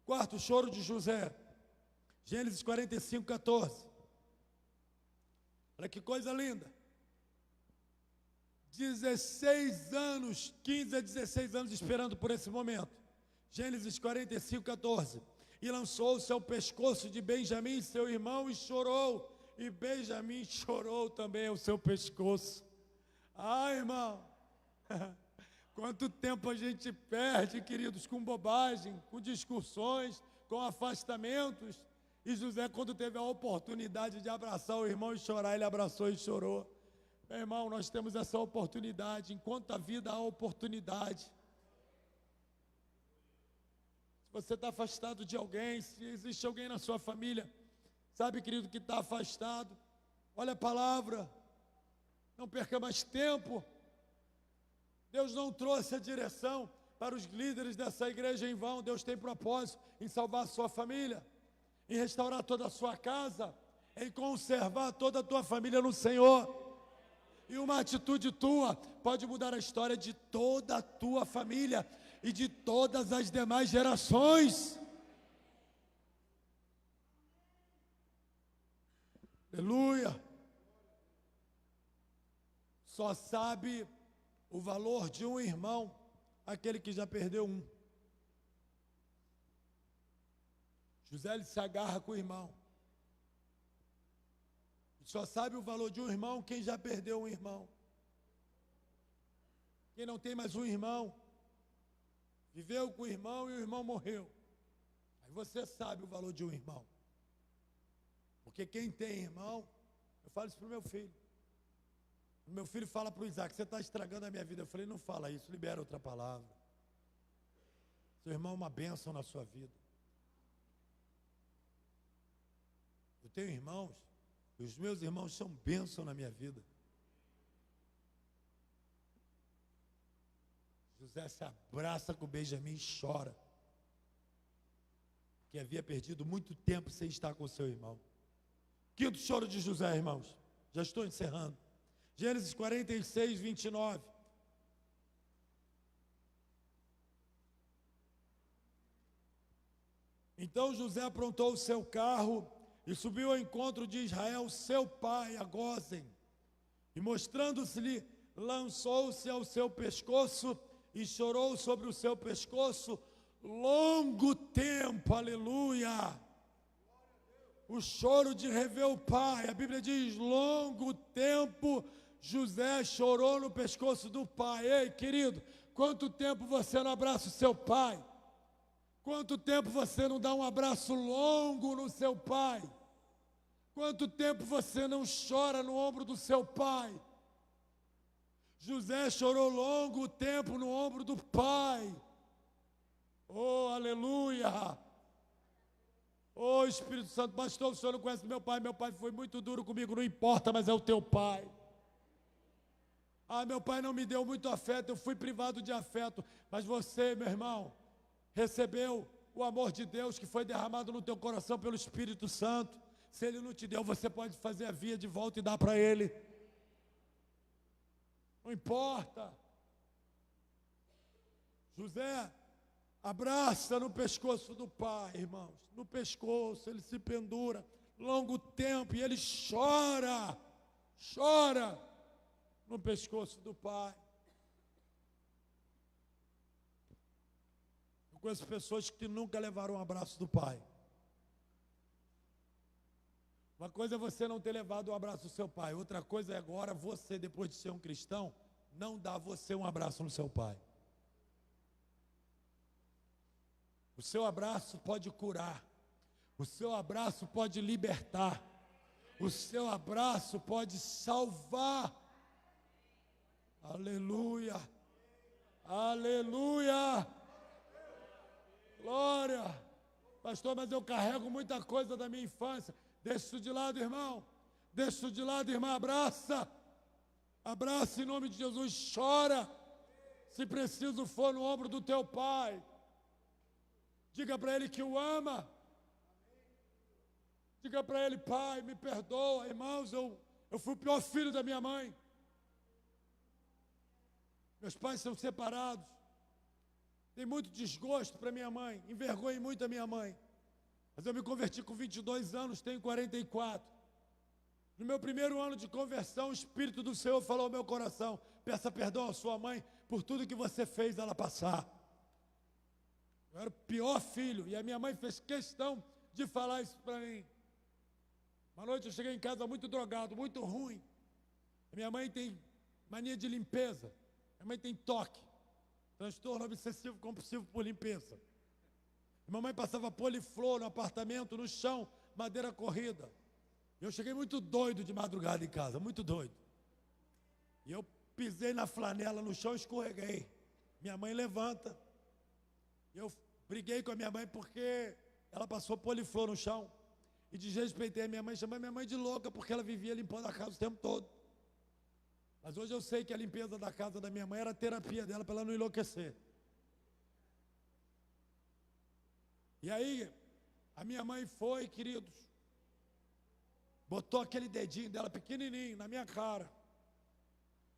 Quarto choro de José. Gênesis 45, 14. Olha que coisa linda. 16 anos, 15 a 16 anos esperando por esse momento. Gênesis 45, 14. E lançou-se ao pescoço de Benjamim, seu irmão, e chorou. E Benjamim chorou também ao seu pescoço. Ai, irmão, quanto tempo a gente perde, queridos, com bobagem, com discussões, com afastamentos. E José, quando teve a oportunidade de abraçar o irmão e chorar, ele abraçou e chorou. Meu irmão, nós temos essa oportunidade, enquanto a vida há oportunidade. Se você está afastado de alguém, se existe alguém na sua família, sabe, querido, que está afastado, olha a palavra, não perca mais tempo. Deus não trouxe a direção para os líderes dessa igreja em vão. Deus tem propósito em salvar a sua família, em restaurar toda a sua casa, em conservar toda a tua família no Senhor. E uma atitude tua pode mudar a história de toda a tua família e de todas as demais gerações. Aleluia. Só sabe o valor de um irmão aquele que já perdeu um. José, ele se agarra com o irmão. Só sabe o valor de um irmão quem já perdeu um irmão. Quem não tem mais um irmão, viveu com o irmão e o irmão morreu. Aí você sabe o valor de um irmão. Porque quem tem irmão, eu falo isso para o meu filho. O meu filho fala para o Isaac: você está estragando a minha vida. Eu falei: não fala isso, libera outra palavra. Seu irmão é uma bênção na sua vida. Eu tenho irmãos, e os meus irmãos são bênção na minha vida. José se abraça com Benjamim e chora, que havia perdido muito tempo sem estar com seu irmão. Quinto choro de José, irmãos. Já estou encerrando. Gênesis 46, 29. Então José aprontou o seu carro e subiu ao encontro de Israel, seu pai, a Gósen. E mostrando-se-lhe, lançou-se ao seu pescoço e chorou sobre o seu pescoço longo tempo. Aleluia! O choro de rever o pai. A Bíblia diz: longo tempo José chorou no pescoço do pai. Ei, querido, quanto tempo você não abraça o seu pai? Quanto tempo você não dá um abraço longo no seu pai? Quanto tempo você não chora no ombro do seu pai? José chorou longo tempo no ombro do pai. Oh, aleluia! Oh, Espírito Santo, pastor, o senhor não conhece meu pai foi muito duro comigo. Não importa, mas é o teu pai. Ah, meu pai não me deu muito afeto, eu fui privado de afeto. Mas você, meu irmão, recebeu o amor de Deus que foi derramado no teu coração pelo Espírito Santo. Se ele não te deu, você pode fazer a via de volta e dar para ele. Não importa. José abraça no pescoço do pai, irmãos. No pescoço, ele se pendura longo tempo e ele chora no pescoço do pai. Eu conheço pessoas que nunca levaram um abraço do pai. Uma coisa é você não ter levado um abraço do seu pai. Outra coisa é agora você, depois de ser um cristão, não dar você um abraço no seu pai. O seu abraço pode curar. O seu abraço pode libertar. O seu abraço pode salvar. Aleluia. Aleluia. Glória. Pastor, mas eu carrego muita coisa da minha infância. Deixa isso de lado, irmão. Deixa isso de lado, irmã. Abraça. Abraça em nome de Jesus, chora. Se preciso for, no ombro do teu pai. Diga para ele que o ama. Diga para ele, pai, me perdoa. Irmãos, eu fui o pior filho da minha mãe. Meus pais são separados. Dei muito desgosto para minha mãe. Envergonhei muito a minha mãe. Mas eu me converti com 22 anos, tenho 44. No meu primeiro ano de conversão, o Espírito do Senhor falou ao meu coração: peça perdão à sua mãe por tudo que você fez ela passar. Eu era o pior filho e a minha mãe fez questão de falar isso para mim. Uma noite eu cheguei em casa muito drogado, muito ruim. Minha mãe tem mania de limpeza. Minha mãe tem toque, transtorno obsessivo compulsivo por limpeza. Minha mãe passava poliflor no apartamento, no chão, madeira corrida. Eu cheguei muito doido de madrugada em casa, muito doido. E eu pisei na flanela no chão e escorreguei. Minha mãe levanta. Eu briguei com a minha mãe porque ela passou poliflor no chão. E desrespeitei a minha mãe, chamei minha mãe de louca porque ela vivia limpando a casa o tempo todo. Mas hoje eu sei que a limpeza da casa da minha mãe era a terapia dela para ela não enlouquecer. E aí, a minha mãe foi, queridos, botou aquele dedinho dela pequenininho na minha cara.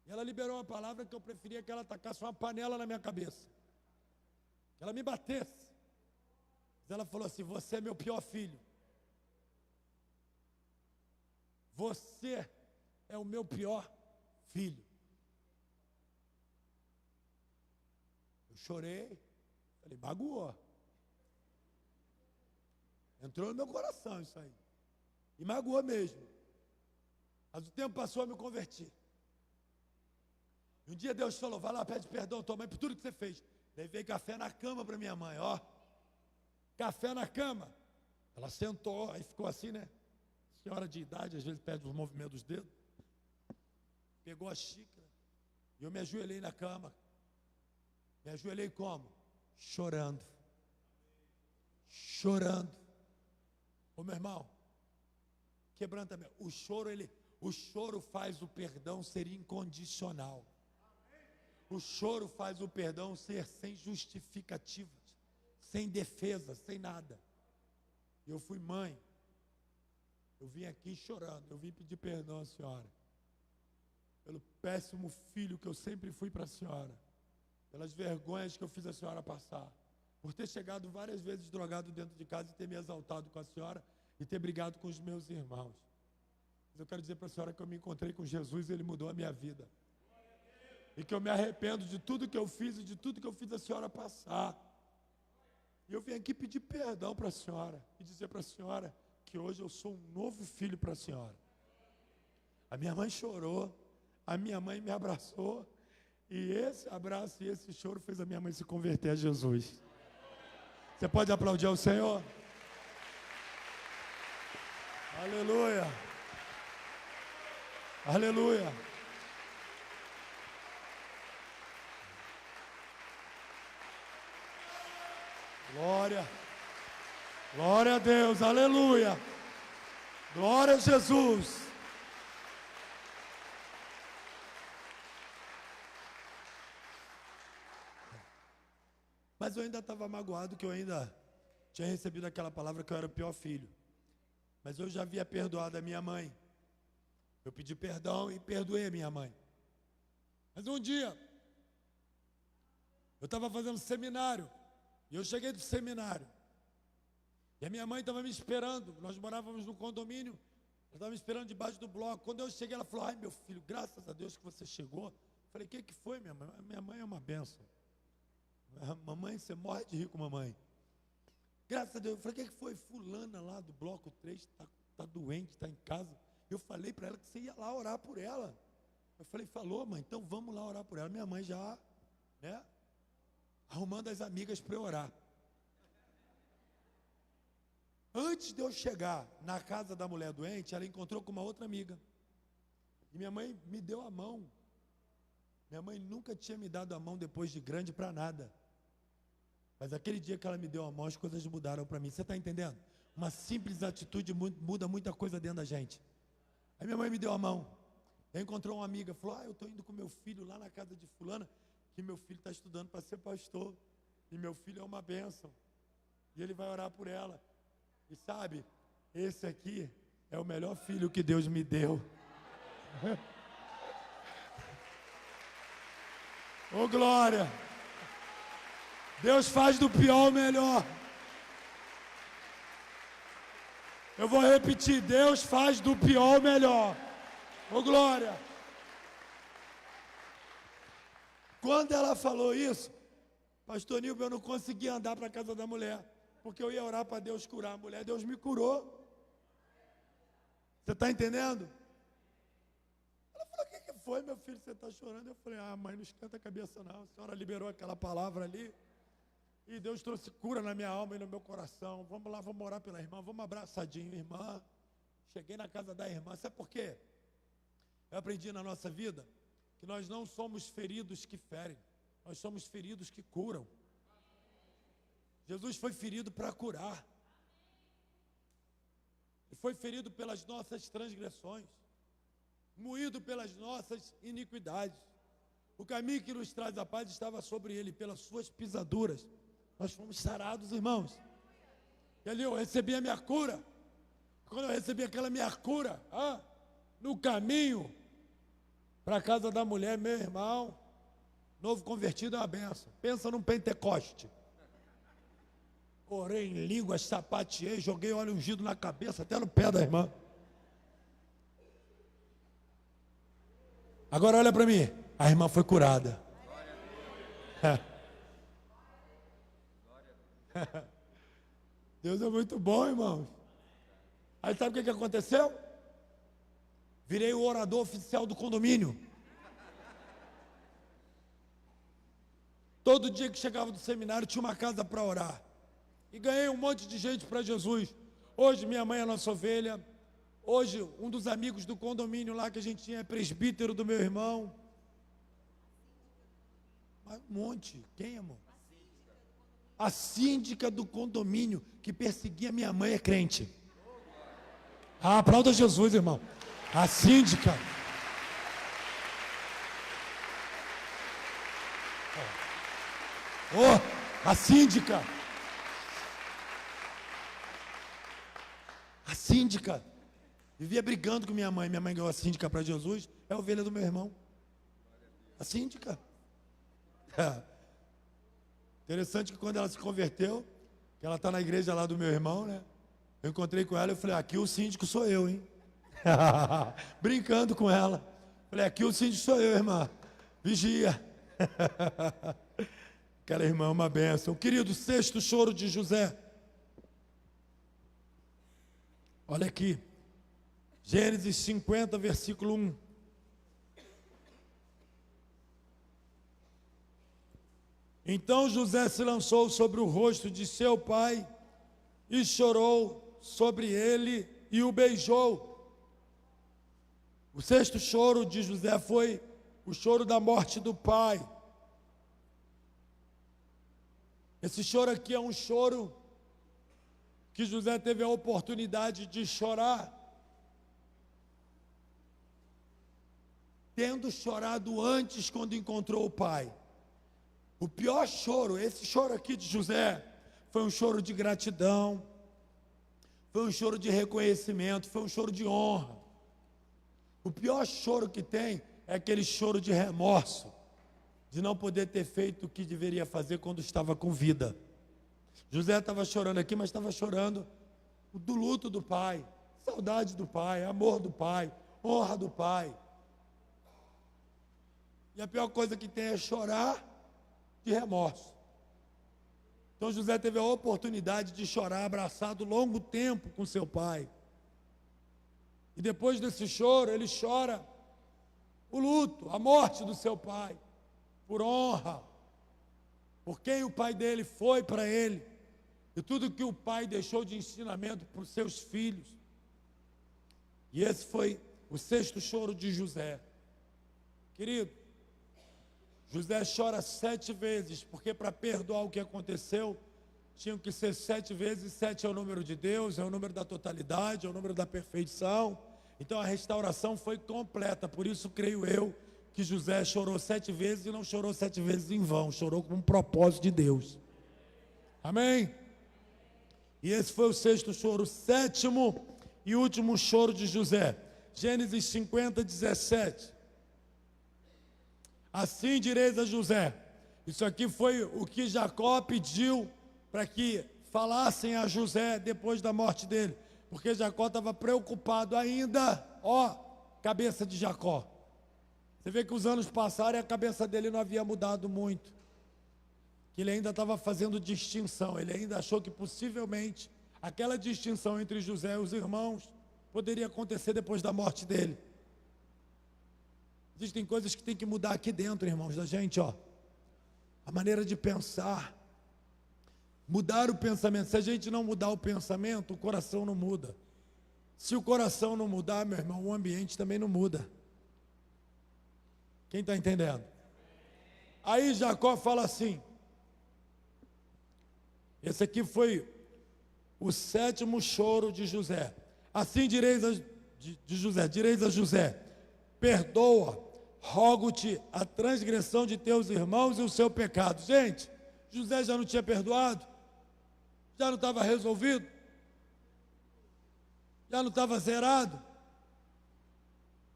E ela liberou uma palavra que eu preferia que ela tacasse uma panela na minha cabeça. Que ela me batesse. Mas ela falou assim: você é meu pior filho. Você é o meu pior filho. Eu chorei, falei, magoou. Entrou no meu coração isso aí. E magoou mesmo. Mas o tempo passou, eu me converti. E um dia Deus falou: vai lá, pede perdão à tua mãe por tudo que você fez. Levei café na cama para minha mãe, ó. Café na cama. Ela sentou, aí ficou assim, né? Senhora de idade, às vezes perde os movimentos dos dedos. Pegou a xícara. E eu me ajoelhei na cama. Me ajoelhei como? Chorando. Chorando. Ô meu irmão, quebranta mesmo. O choro faz o perdão ser incondicional. O choro faz o perdão ser sem justificativas, sem defesa, sem nada. Eu fui mãe. Eu vim aqui chorando, eu vim pedir perdão à senhora. Pelo péssimo filho que eu sempre fui para a senhora. Pelas vergonhas que eu fiz a senhora passar. Por ter chegado várias vezes drogado dentro de casa e ter me exaltado com a senhora e ter brigado com os meus irmãos. Mas eu quero dizer para a senhora que eu me encontrei com Jesus e Ele mudou a minha vida. E que eu me arrependo de tudo que eu fiz e de tudo que eu fiz a senhora passar. E eu vim aqui pedir perdão para a senhora e dizer para a senhora que hoje eu sou um novo filho para a senhora. A minha mãe chorou, a minha mãe me abraçou, e esse abraço e esse choro fez a minha mãe se converter a Jesus. Você pode aplaudir ao Senhor? Aleluia! Aleluia! Glória! Glória a Deus, aleluia! Glória a Jesus! Mas eu ainda estava magoado, que eu ainda tinha recebido aquela palavra que eu era o pior filho. Mas eu já havia perdoado a minha mãe. Eu pedi perdão e perdoei a minha mãe. Mas um dia, eu estava fazendo seminário, e eu cheguei do seminário. E a minha mãe estava me esperando, nós morávamos no condomínio, ela estava me esperando debaixo do bloco. Quando eu cheguei, ela falou: ai meu filho, graças a Deus que você chegou. Eu falei: o que foi, minha mãe? Minha mãe é uma bênção. Mamãe, você morre de rir com mamãe. Graças a Deus. Eu falei: o que foi? Fulana lá do bloco 3, tá doente, está em casa. Eu falei para ela que você ia lá orar por ela. Eu falei: falou, mãe, então vamos lá orar por ela. Minha mãe já, né, arrumando as amigas para eu orar. Antes de eu chegar na casa da mulher doente, ela encontrou com uma outra amiga. E minha mãe me deu a mão. Minha mãe nunca tinha me dado a mão depois de grande para nada. Mas aquele dia que ela me deu a mão, as coisas mudaram para mim. Você está entendendo? Uma simples atitude muda muita coisa dentro da gente. Aí minha mãe me deu a mão. Encontrou uma amiga, falou, eu estou indo com meu filho lá na casa de fulana, que meu filho está estudando para ser pastor. E meu filho é uma bênção. E ele vai orar por ela. E sabe, esse aqui é o melhor filho que Deus me deu. Ô glória! Deus faz do pior o melhor. Eu vou repetir, Deus faz do pior o melhor. Ô glória! Quando ela falou isso, pastor Nilton, eu não conseguia andar para a casa da mulher, porque eu ia orar para Deus curar a mulher. Deus me curou. Você está entendendo? Ela falou, o que foi, meu filho? Você está chorando? Eu falei, mãe, não esquenta a cabeça não. A senhora liberou aquela palavra ali. E Deus trouxe cura na minha alma e no meu coração. Vamos lá, vamos orar pela irmã. Vamos abraçadinho, irmã. Cheguei na casa da irmã. Sabe por quê? Eu aprendi na nossa vida que nós não somos feridos que ferem. Nós somos feridos que curam. Jesus foi ferido para curar. Ele foi ferido pelas nossas transgressões, moído pelas nossas iniquidades. O caminho que nos traz a paz estava sobre ele, pelas suas pisaduras nós fomos sarados, irmãos. E ali eu recebi a minha cura. Quando eu recebi aquela minha cura, no caminho para a casa da mulher, meu irmão, novo convertido é uma benção. Pensa num Pentecoste. Orei em línguas, sapateei, joguei óleo ungido na cabeça, até no pé da irmã. Agora olha para mim, a irmã foi curada. Deus é muito bom, irmãos. Aí sabe o que aconteceu? Virei o orador oficial do condomínio. Todo dia que chegava do seminário tinha uma casa para orar. E ganhei um monte de gente para Jesus. Hoje minha mãe é nossa ovelha. Hoje um dos amigos do condomínio lá que a gente tinha é presbítero do meu irmão. Mas um monte. Quem, irmão? A síndica do condomínio que perseguia minha mãe é crente. Aplauda Jesus, irmão. A síndica. A síndica. A síndica. Vivia brigando com minha mãe. Minha mãe ganhou a síndica para Jesus. É a ovelha do meu irmão. A síndica. Interessante que quando ela se converteu, que ela está na igreja lá do meu irmão, né? Eu encontrei com ela e falei, aqui o síndico sou eu, hein? Brincando com ela. Falei, aqui o síndico sou eu, irmã. Vigia. Aquela irmã, uma bênção. Querido, sexto choro de José. Olha aqui. Gênesis 50, versículo 1. Então José se lançou sobre o rosto de seu pai e chorou sobre ele e o beijou. O sexto choro de José foi o choro da morte do pai. Esse choro aqui é um choro que José teve a oportunidade de chorar, tendo chorado antes quando encontrou o pai. O pior choro, esse choro aqui de José, foi um choro de gratidão, foi um choro de reconhecimento, foi um choro de honra. O pior choro que tem é aquele choro de remorso, de não poder ter feito o que deveria fazer quando estava com vida. José estava chorando aqui, mas estava chorando do luto do pai, saudade do pai, amor do pai, honra do pai. E a pior coisa que tem é chorar de remorso. Então José teve a oportunidade de chorar abraçado longo tempo com seu pai. E depois desse choro, ele chora o luto, a morte do seu pai, por honra, por quem o pai dele foi para ele, e tudo que o pai deixou de ensinamento para os seus filhos. E esse foi o sexto choro de José. Querido, José chora 7 vezes, porque para perdoar o que aconteceu, tinham que ser 7 vezes. 7 é o número de Deus, é o número da totalidade, é o número da perfeição, Então a restauração foi completa. Por isso creio eu que José chorou 7 vezes e não chorou 7 vezes em vão. Chorou com um propósito de Deus. Amém? E esse foi o 6º choro, o 7º e último choro de José. Gênesis 50, 17. Assim direis a José. Isso aqui foi o que Jacó pediu para que falassem a José depois da morte dele. Porque Jacó estava preocupado ainda. Ó, cabeça de Jacó. Você vê que os anos passaram e a cabeça dele não havia mudado muito. Que ele ainda estava fazendo distinção. Ele ainda achou que possivelmente aquela distinção entre José e os irmãos poderia acontecer depois da morte dele. Existem coisas que tem que mudar aqui dentro, irmãos, da gente, ó. A maneira de pensar. Mudar o pensamento. Se a gente não mudar o pensamento, o coração não muda. Se o coração não mudar, meu irmão, o ambiente também não muda. Quem está entendendo? Aí Jacó fala assim. Esse aqui foi o 7º choro de José. Assim direis a José, perdoa, rogo-te a transgressão de teus irmãos e o seu pecado. Gente, José já não tinha perdoado? Já não estava resolvido? Já não estava zerado?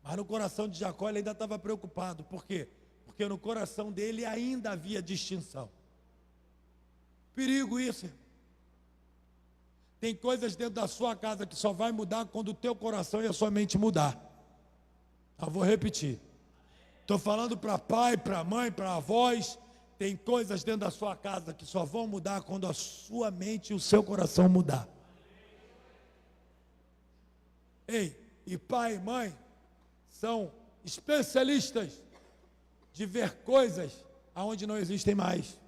Mas no coração de Jacó ele ainda estava preocupado. Por quê? Porque no coração dele ainda havia distinção. Perigo isso, irmão. Tem coisas dentro da sua casa que só vai mudar quando o teu coração e a sua mente mudar. Eu vou repetir. Estou falando para pai, para mãe, para avós. Tem coisas dentro da sua casa que só vão mudar quando a sua mente e o seu coração mudar. Ei, e pai e mãe são especialistas de ver coisas aonde não existem mais.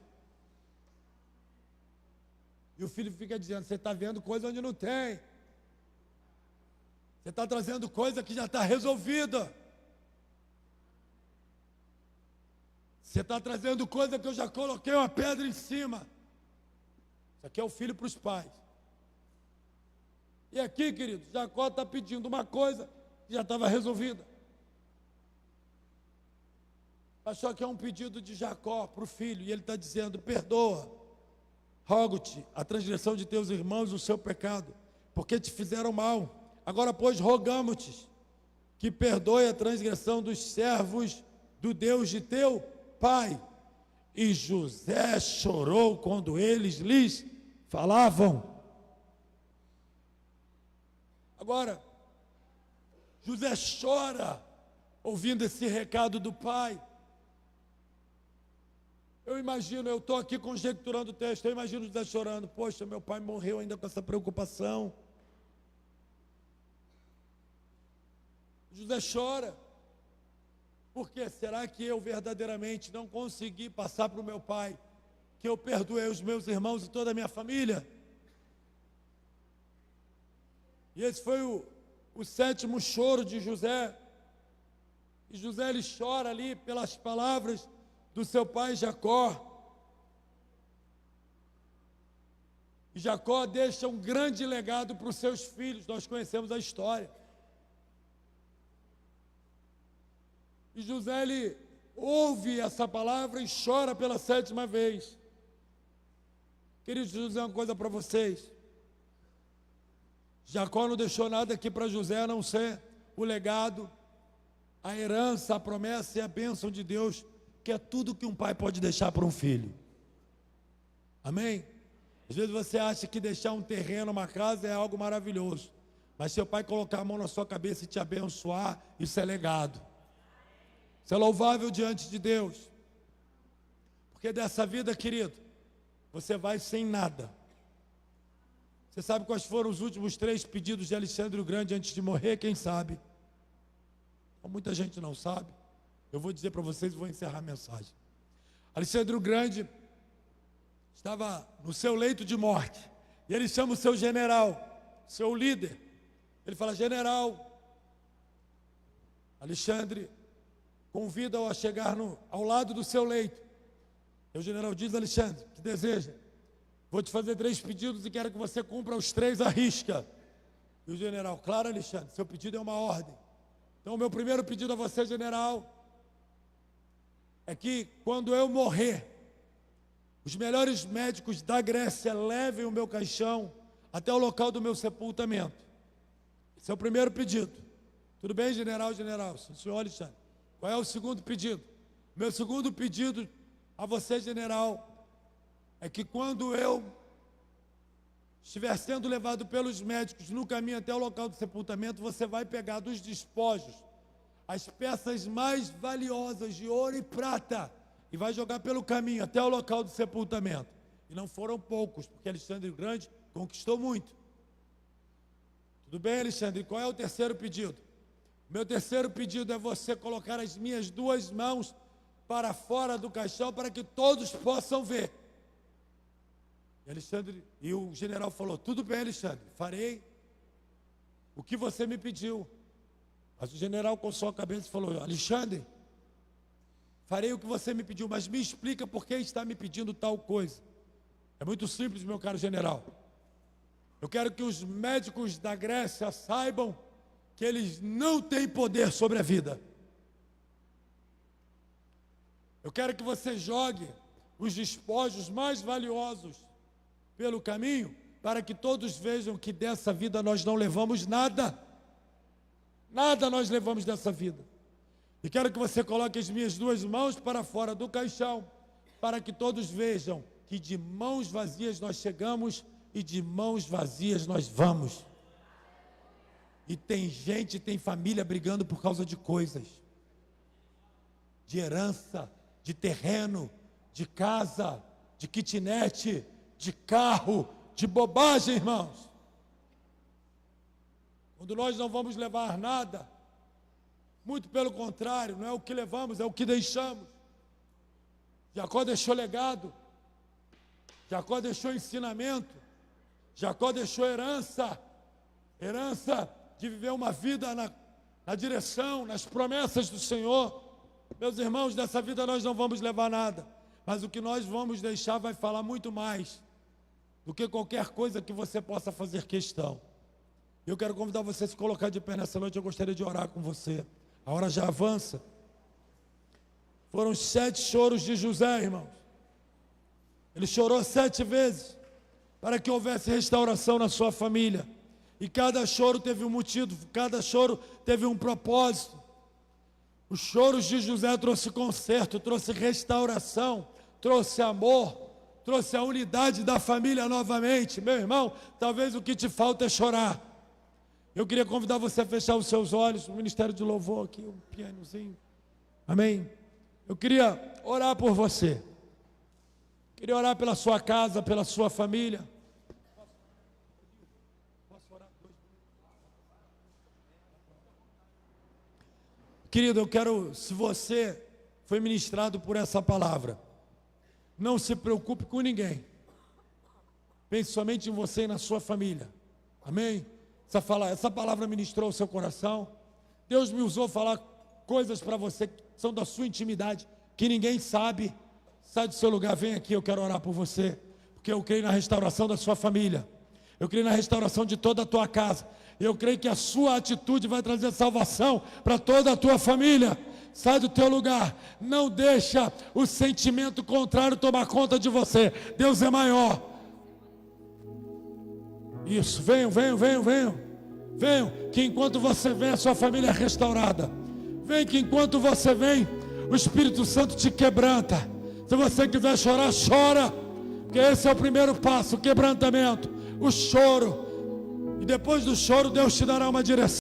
E o filho fica dizendo, você está vendo coisa onde não tem. Você está trazendo coisa que já está resolvida. Você está trazendo coisa que eu já coloquei uma pedra em cima. Isso aqui é o filho para os pais. E aqui, querido, Jacó está pedindo uma coisa que já estava resolvida. Achou que é um pedido de Jacó para o filho. E ele está dizendo, perdoa, rogo-te a transgressão de teus irmãos e o seu pecado, porque te fizeram mal. Agora, pois, rogamo-te que perdoe a transgressão dos servos do Deus de teu pai. E José chorou quando eles lhes falavam. Agora, José chora ouvindo esse recado do pai. Eu imagino, eu estou aqui conjecturando o texto, eu imagino José chorando. Poxa, meu pai morreu ainda com essa preocupação. José chora. Por quê? Será que eu verdadeiramente não consegui passar para o meu pai que eu perdoei os meus irmãos e toda a minha família? E esse foi o 7º choro de José. E José ele chora ali pelas palavras do seu pai Jacó. E Jacó deixa um grande legado para os seus filhos. Nós conhecemos a história. E José ele ouve essa palavra e chora pela 7ª vez. Queridos, deixa eu dizer uma coisa para vocês. Jacó não deixou nada aqui para José a não ser o legado, a herança, a promessa e a bênção de Deus, que é tudo que um pai pode deixar para um filho. Amém? Às vezes você acha que deixar um terreno, uma casa é algo maravilhoso, mas seu pai colocar a mão na sua cabeça e te abençoar, isso é legado. Isso é louvável diante de Deus. Porque dessa vida, querido, você vai sem nada. Você sabe quais foram os últimos 3 pedidos de Alexandre o Grande antes de morrer? Quem sabe? Muita gente não sabe. Eu vou dizer para vocês e vou encerrar a mensagem. Alexandre o Grande estava no seu leito de morte. E ele chama o seu general, seu líder. Ele fala, general, Alexandre convida-o a chegar ao lado do seu leito. E o general diz, Alexandre, que deseja? Vou te fazer 3 pedidos e quero que você cumpra os 3 à risca. E o general, claro, Alexandre, seu pedido é uma ordem. Então, o meu primeiro pedido a você, general, é que quando eu morrer, os melhores médicos da Grécia levem o meu caixão até o local do meu sepultamento. Esse é o primeiro pedido. Tudo bem, general? Senhor Alexandre. Qual é o segundo pedido? Meu segundo pedido a você, general, é que quando eu estiver sendo levado pelos médicos no caminho até o local do sepultamento, você vai pegar dos despojos as peças mais valiosas de ouro e prata e vai jogar pelo caminho até o local do sepultamento. E não foram poucos, porque Alexandre o Grande conquistou muito. Tudo bem, Alexandre? Qual é o terceiro pedido? Meu terceiro pedido é você colocar as minhas duas mãos para fora do caixão para que todos possam ver. E o general falou, tudo bem, Alexandre, farei o que você me pediu. Mas o general coçou a cabeça e falou, Alexandre, farei o que você me pediu, mas me explica por que está me pedindo tal coisa. É muito simples, meu caro general. Eu quero que os médicos da Grécia saibam que eles não têm poder sobre a vida. Eu quero que você jogue os despojos mais valiosos pelo caminho, para que todos vejam que dessa vida nós não levamos nada. Nada nós levamos dessa vida. E quero que você coloque as minhas duas mãos para fora do caixão, para que todos vejam que de mãos vazias nós chegamos e de mãos vazias nós vamos. E tem gente, tem família brigando por causa de coisas, de herança, de terreno, de casa, de kitnet, de carro, de bobagem, irmãos. Quando nós não vamos levar nada, muito pelo contrário, não é o que levamos, é o que deixamos. Jacó deixou legado, Jacó deixou ensinamento, Jacó deixou herança de viver uma vida na direção, nas promessas do Senhor. Meus irmãos, dessa vida nós não vamos levar nada, mas o que nós vamos deixar vai falar muito mais do que qualquer coisa que você possa fazer questão. Eu quero convidar você a se colocar de pé nessa noite. Eu gostaria de orar com você. A hora já avança. Foram 7 choros de José, irmãos. Ele chorou 7 vezes para que houvesse restauração na sua família. E cada choro teve um motivo, cada choro teve um propósito. Os choros de José trouxe conserto, trouxe restauração, trouxe amor, trouxe a unidade da família novamente. Meu irmão, talvez o que te falta é chorar. Eu queria convidar você a fechar os seus olhos, o ministério de louvor aqui, um pianozinho. Amém? Eu queria orar por você. Queria orar pela sua casa, pela sua família. Posso orar 2 minutos? Querido, eu quero, se você foi ministrado por essa palavra, não se preocupe com ninguém. Pense somente em você e na sua família. Amém? Essa palavra ministrou o seu coração. Deus me usou falar coisas para você que são da sua intimidade, que ninguém sabe. Sai do seu lugar, vem aqui, eu quero orar por você, porque eu creio na restauração da sua família. Eu creio na restauração de toda a tua casa. Eu creio que a sua atitude vai trazer salvação para toda a tua família. Sai do teu lugar, não deixa o sentimento contrário tomar conta de você. Deus é maior. Isso, venham, que enquanto você vem, a sua família é restaurada. Vem, que enquanto você vem, o Espírito Santo te quebranta. Se você quiser chorar, chora, porque esse é o primeiro passo, o quebrantamento, o choro. E depois do choro, Deus te dará uma direção.